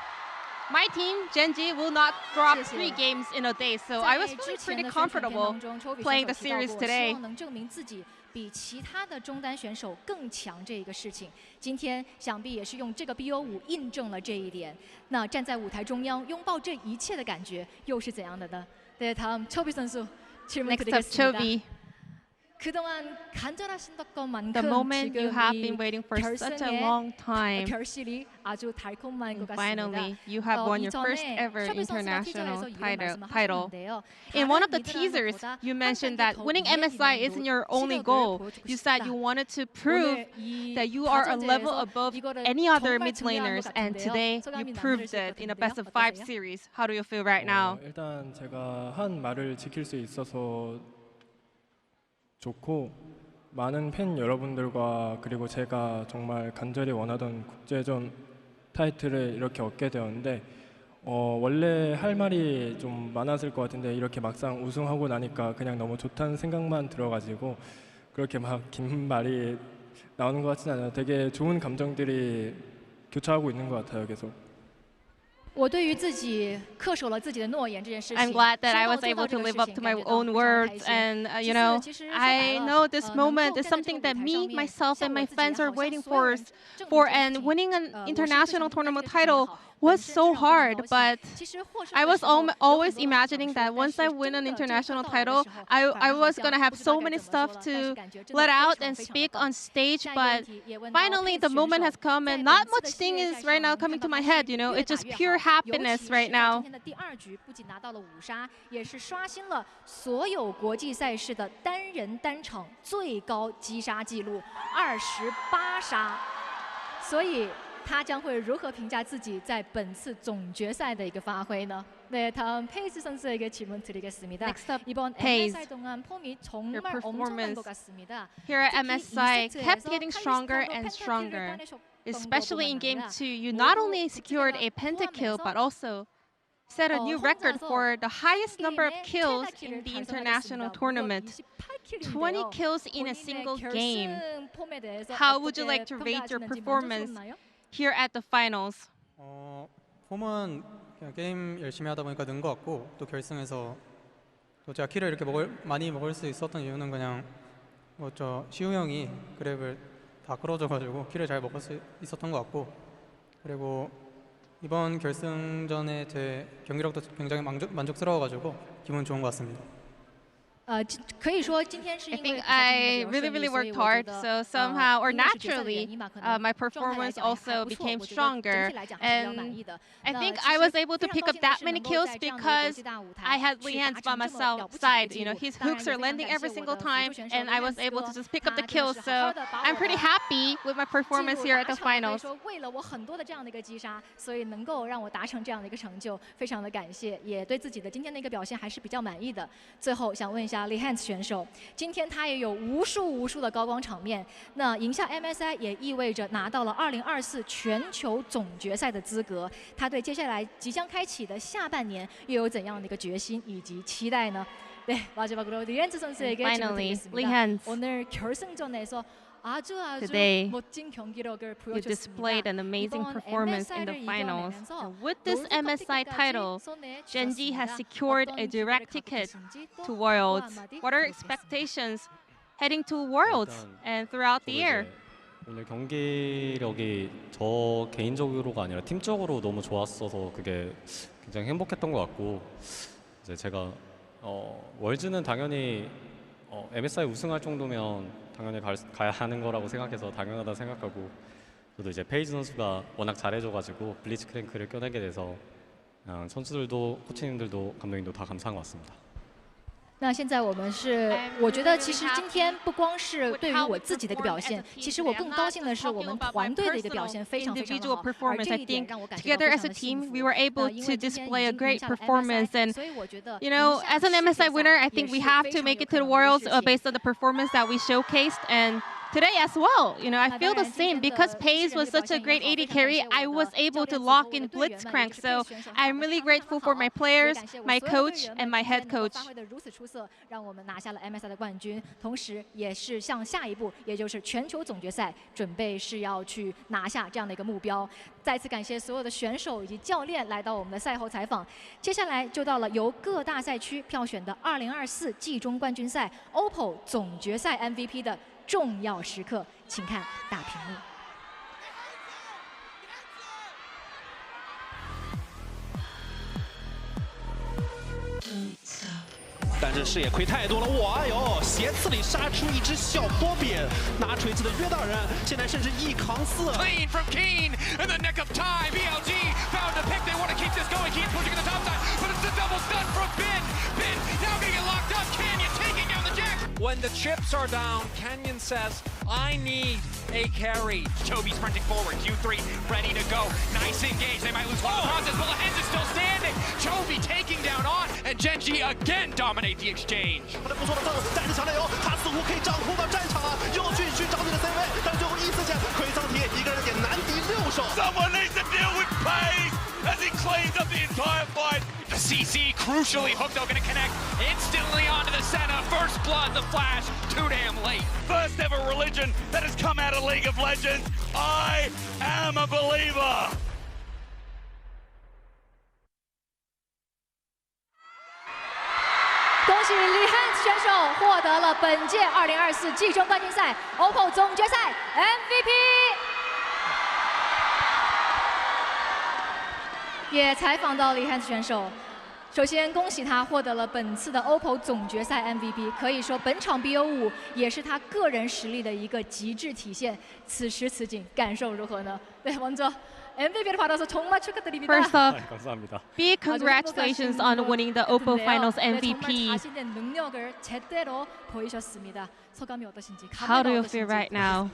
my team, GenG, will not drop 3 games in a day. So I was feeling pretty comfortable playing the series today. 希望能证明自己比其他的中单选手更强这一个事情，今天想必也是用这个 BO5印证了这一点。那站在舞台中央，拥抱这一切的感觉又是怎样的呢？ 네, 다음 초비 선수 질문 드리겠습니다. 그동안 간절하신 것만큼 The moment you 지금 have 이 been waiting for such a 결승의 long time. 결실이 아주 달콤한 것 같습니다. Finally, you have won your first 이전에 ever 셔비 선수가 international 티저에서 이런 title. 말씀하셨는데요. In one of the 다른 teasers, 리드라는 you mentioned 것보다 that 한 winning 단계 더 MSI 위에 isn't your 있는 only 시력을 goal. 보여주고 You said 싶다. you wanted to prove 오늘 이 that you are a level 과정에서 above 이거를 any other 정말 mid 증명한 laners, 것 and 같은데요. today 소감이 you 남다르실 proved 것 it in a 같은데요. best of 5 어떠세요? series. How do you feel right now? 일단 제가 한 말을 지킬 수 있어서 좋고 많은 팬 여러분들과 그리고 제가 정말 간절히 원하던 국제전 타이틀을 이렇게 얻게 되었는데 원래 할 말이 좀 많았을 것 같은데 이렇게 막상 우승하고 나니까 그냥 너무 좋다는 생각만 들어가지고 그렇게 막 긴 말이 나오는 것 같지는 않아요. 되게 좋은 감정들이 교차하고 있는 것 같아요, 계속. 我对于自己恪守了自己的诺言这件事情， I'm glad that I 说 was 到做到 able 这 to 个 live 事 up 情 to 感 my 觉到 own 非常 words, 开心。 and 其 you 次 know, 其实说白 I 了 know this 能 moment 够 is 站在这 something 个 that 舞台 me, 上面 myself, 向 and 我 my 自己也 fans are 好，向 waiting 所有 for 人证明 for, 这件事 and 情。 winning an 我是非 international 常 tournament 这个事情也 title 好， was 本身 so 就让我非常 hard, 高兴。 but 其实获胜 I 的 was 时候，有很 always 多话想 imagining 说， that 但 once 是 I 真 win 的 an 这一刻 international 到来的 title, 时候， I 反而好 was 像 gonna have 不知道 so 该 many 怎么说 stuff 了，但是 to 感觉真的 let 非 out 常 and 非常的 speak 棒。 on stage, 下一个问 but 题也问到 finally 佩 the 斯选 moment 手 has come, 在 and 本 not 次 much 的系 thing 列 is 赛 right 上 now 能看 coming 到 to 他 my 是 head. You know, 越 it's 打 just 越 pure 好，尤 happiness 其 right 是到 now. 今天的第2局，不仅拿到了5杀，也是刷新了所有国际赛事的单人单场最高击杀纪录，28杀。所以他将会如何评价自己在本次总决赛的一个发挥呢？ 네, 다음 페이스 선수에게 질문 드리겠습니다. Next up, 이번 Pace. MSI 동안 폼이 Your 정말 엄청난 performance 것 같습니다. here at 특히 MSI 이 kept 세트에서 getting stronger and 칼리스타로 stronger. 펜타킬을 따내셨던 Especially in game 것뿐만 2, you 아니라 not 모두 only secured a pentakill, but also set a new record 혼자서 for the highest 한 number of 게임에 kills 최다 in 킬을 the international 달성하셨습니다. tournament. 무려 28킬인데요. 20 kills in a 본인의 single game. 결승 폼에 대해서 How would you 어떻게 like to rate your 평가하시는지 performance 만족스럽나요? here at the finals? 폼은 그냥 게임 열심히 하다 보니까 는 것 같고 또 결승에서 또 제가 킬을 이렇게 많이 먹을 수 있었던 이유는 그냥 시우 형이 그랩을 다 끌어줘가지고 킬을 잘 먹을 수 있었던 것 같고 그리고 이번 결승전에 제 경기력도 굉장히 만족스러워가지고 기분 좋은 것 같습니다. 可以说今天是 I 因为 think I really, really worked hard, so somehow or naturally, my performance also became stronger. And I think I was able to pick up that many kills because I had Lehan's by my side. You know, his hooks are landing every single time, and I was able to just pick up the kills. So I'm pretty happy with my performance here at the finals. 为了我很多的这样的一个击杀，所以能够让我达成这样的一个成就，非常的感谢，也对自己的今天的一个表现还是比较满意的。最后想问一下 Lehans 选手，今天他也有无数的高光场面，那赢下 MSI 也意味着拿到了2024全球总决赛的资格。他对接下来即将开启的下半年又有怎样的一个决心以及期待呢？ 네, 마지막으로 리헨즈 선수에게 질문드리겠습니다. 오늘 결승전에서 아주 Today, 멋진 경기력을 you 보여줬습니다. displayed an amazing performance in the finals. And with this MSI title, GenG has secured a direct ticket to Worlds. What are expectations heading to Worlds and throughout the year? 오늘 경기력이 저 개인적으로가 아니라 팀적으로 너무 좋았어서 그게 굉장히 행복했던 것 같고 이제 제가 월즈는 당연히 MSI 우승할 정도면 당연히 가야 하는 거라고 생각해서 당연하다 생각하고 저도 이제 페이지 선수가 워낙 잘해줘가지고 블리츠 크랭크를 껴내게 돼서 선수들도 코치님들도 감독님도 다 감사한 것 같습니다. 那现在我们是，我觉得其实今天不光是对于我自己的一个表现，其实我更高兴的是我们团队的一个表现非常的好，而这一点让我感觉到非常的幸福。 we were able to display a great performance, and you know, as an MSI winner, I think we have to make it to the Worlds based on the performance that we showcased, and today as well. You know, I feel the same because Paige was such a great AD carry. I was able to lock in Blitzcrank, so I'm really grateful for my players, my coach, and my head coach. 发挥得如此出色，让我们拿下了 MSI 的冠军，同时也是向下一步，也就是全球总决赛，准备是要去拿下这样的一个目标。再次感谢所有的选手以及教练来到我们的赛后采访。接下来就到了由各大赛区票选的2024季中冠军赛 OPPO 总决赛 MVP 的重要时刻，请看大屏幕。 但这视野亏太多了，哇哟！斜刺里杀出一只小波比，拿锤子的约大人，现在甚至1扛4。Clean from Keen in the nick of time. BLG found a pick. They want to keep this going. Keen pushing to the top side, but it's a double stun from Bin. Bin now gonna get locked up. Canyon taking down the Jack. When the chips are down, Canyon says, "I need a carry." Chobi sprinting forward. Q3 ready to go. Nice engage. They might lose one in the process, but Lahenz is still standing. Chobi taking down on, and GenG again dominate the exchange. 他的不错的战术带着强队友，他似乎可以掌控到战场了，又去寻找自己的 C 位，但是最后1次线奎桑提一个人给难敌6手。Someone needs to deal with Paige as he cleans up the entire fight. The CC crucially hooked, though, gonna connect instantly onto the center. First blood, the flash, too damn late. First ever religion that has come out of League of Legends. I am a believer. 恭喜李汉选手获得了本届2024季中冠军赛 OPPO 总决赛 MVP。也采访到李汉选手，首先恭喜他获得了本次的 OPPO 总决赛 MVP， 可以说本场 BO5也是他个人实力的一个极致体现。此时此景，感受如何呢？对，먼저 MVP를 받아서 정말 축하드립니다. First off, 감사합니다. big congratulations on winning the OPPO Finals MVP. 정말 자신의 능력을 제대로 보이셨습니다. 소감이 어떠신지? How do you feel right now?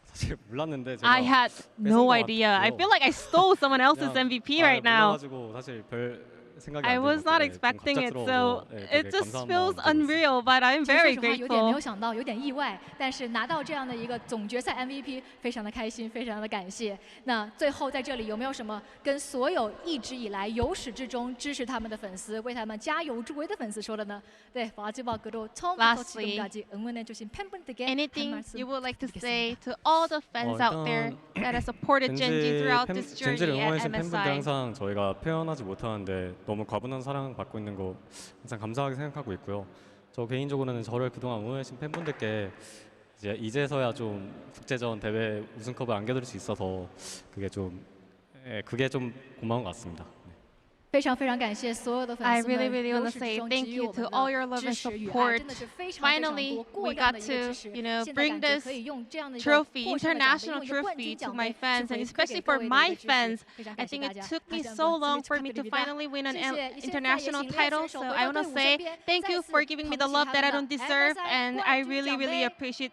사실 몰랐는데 제가 I had no idea. I 같아요. feel like I stole someone else's MVP right now. 몰라가지고 사실 별 생각이 I 안 was not 들어서, expecting it, 갑작스러워서, so 되게 it just 감사한 feels 마음이 들었어요. unreal, but I'm 其实 very 说实话有点没有 grateful. 想到，有点意外，但是拿到这样的一个总决赛 MVP， 非常的开心，非常的感谢。那最后在这里有没有什么跟所有一直以来由始至终支持他们的粉丝、为他们加油助威的粉丝说的呢？对，마지막으로 처음부터 지금까지 응원해주신 팬분들께 한 Anything 말씀 you would like to 드리겠습니다. say to all the fans out there that have supported GenG throughout this 젠지를 journey at 응원해주신 팬분들 MSI? 항상 저희가 표현하지 못하는데 너무 과분한 사랑 받고 있는 거 항상 감사하게 생각하고 있고요. 저 개인적으로는 저를 그동안 응원해주신 팬분들께 이제서야 좀 국제전 대회 우승컵을 안겨드릴 수 있어서 그게 좀 고마운 것 같습니다. 非常非常感谢所有的粉 I 丝们 really, really 由 want 始 to 至 say 终 thank 给予 you 我 to 们 all your 的 love 支 and 持与爱， support. 真的是非常非常 Finally, 多过 we 量 got 的一个 to, 支持。 you know, 现在 bring 感觉 this 可以用这样的一个 trophy, 获胜的奖杯， international 用一个冠 trophy 军 to 奖 my 杯 fans, 去 and 回馈 especially 给 for 各位的 my 一个支持。 fans. 非常 I 感谢 think 大 it 家， took 还 me 是 so 很 long 多 for me to finally win an 谢谢现在也 international 请 title, 选手 so 回 I 到 want 队 to 伍身 say 边， thank 再 you 次 for giving me the 捧起 love 他 that I 们 don't 的 deserve, MSI and I 冠军 really, 奖 really 杯。 appreciate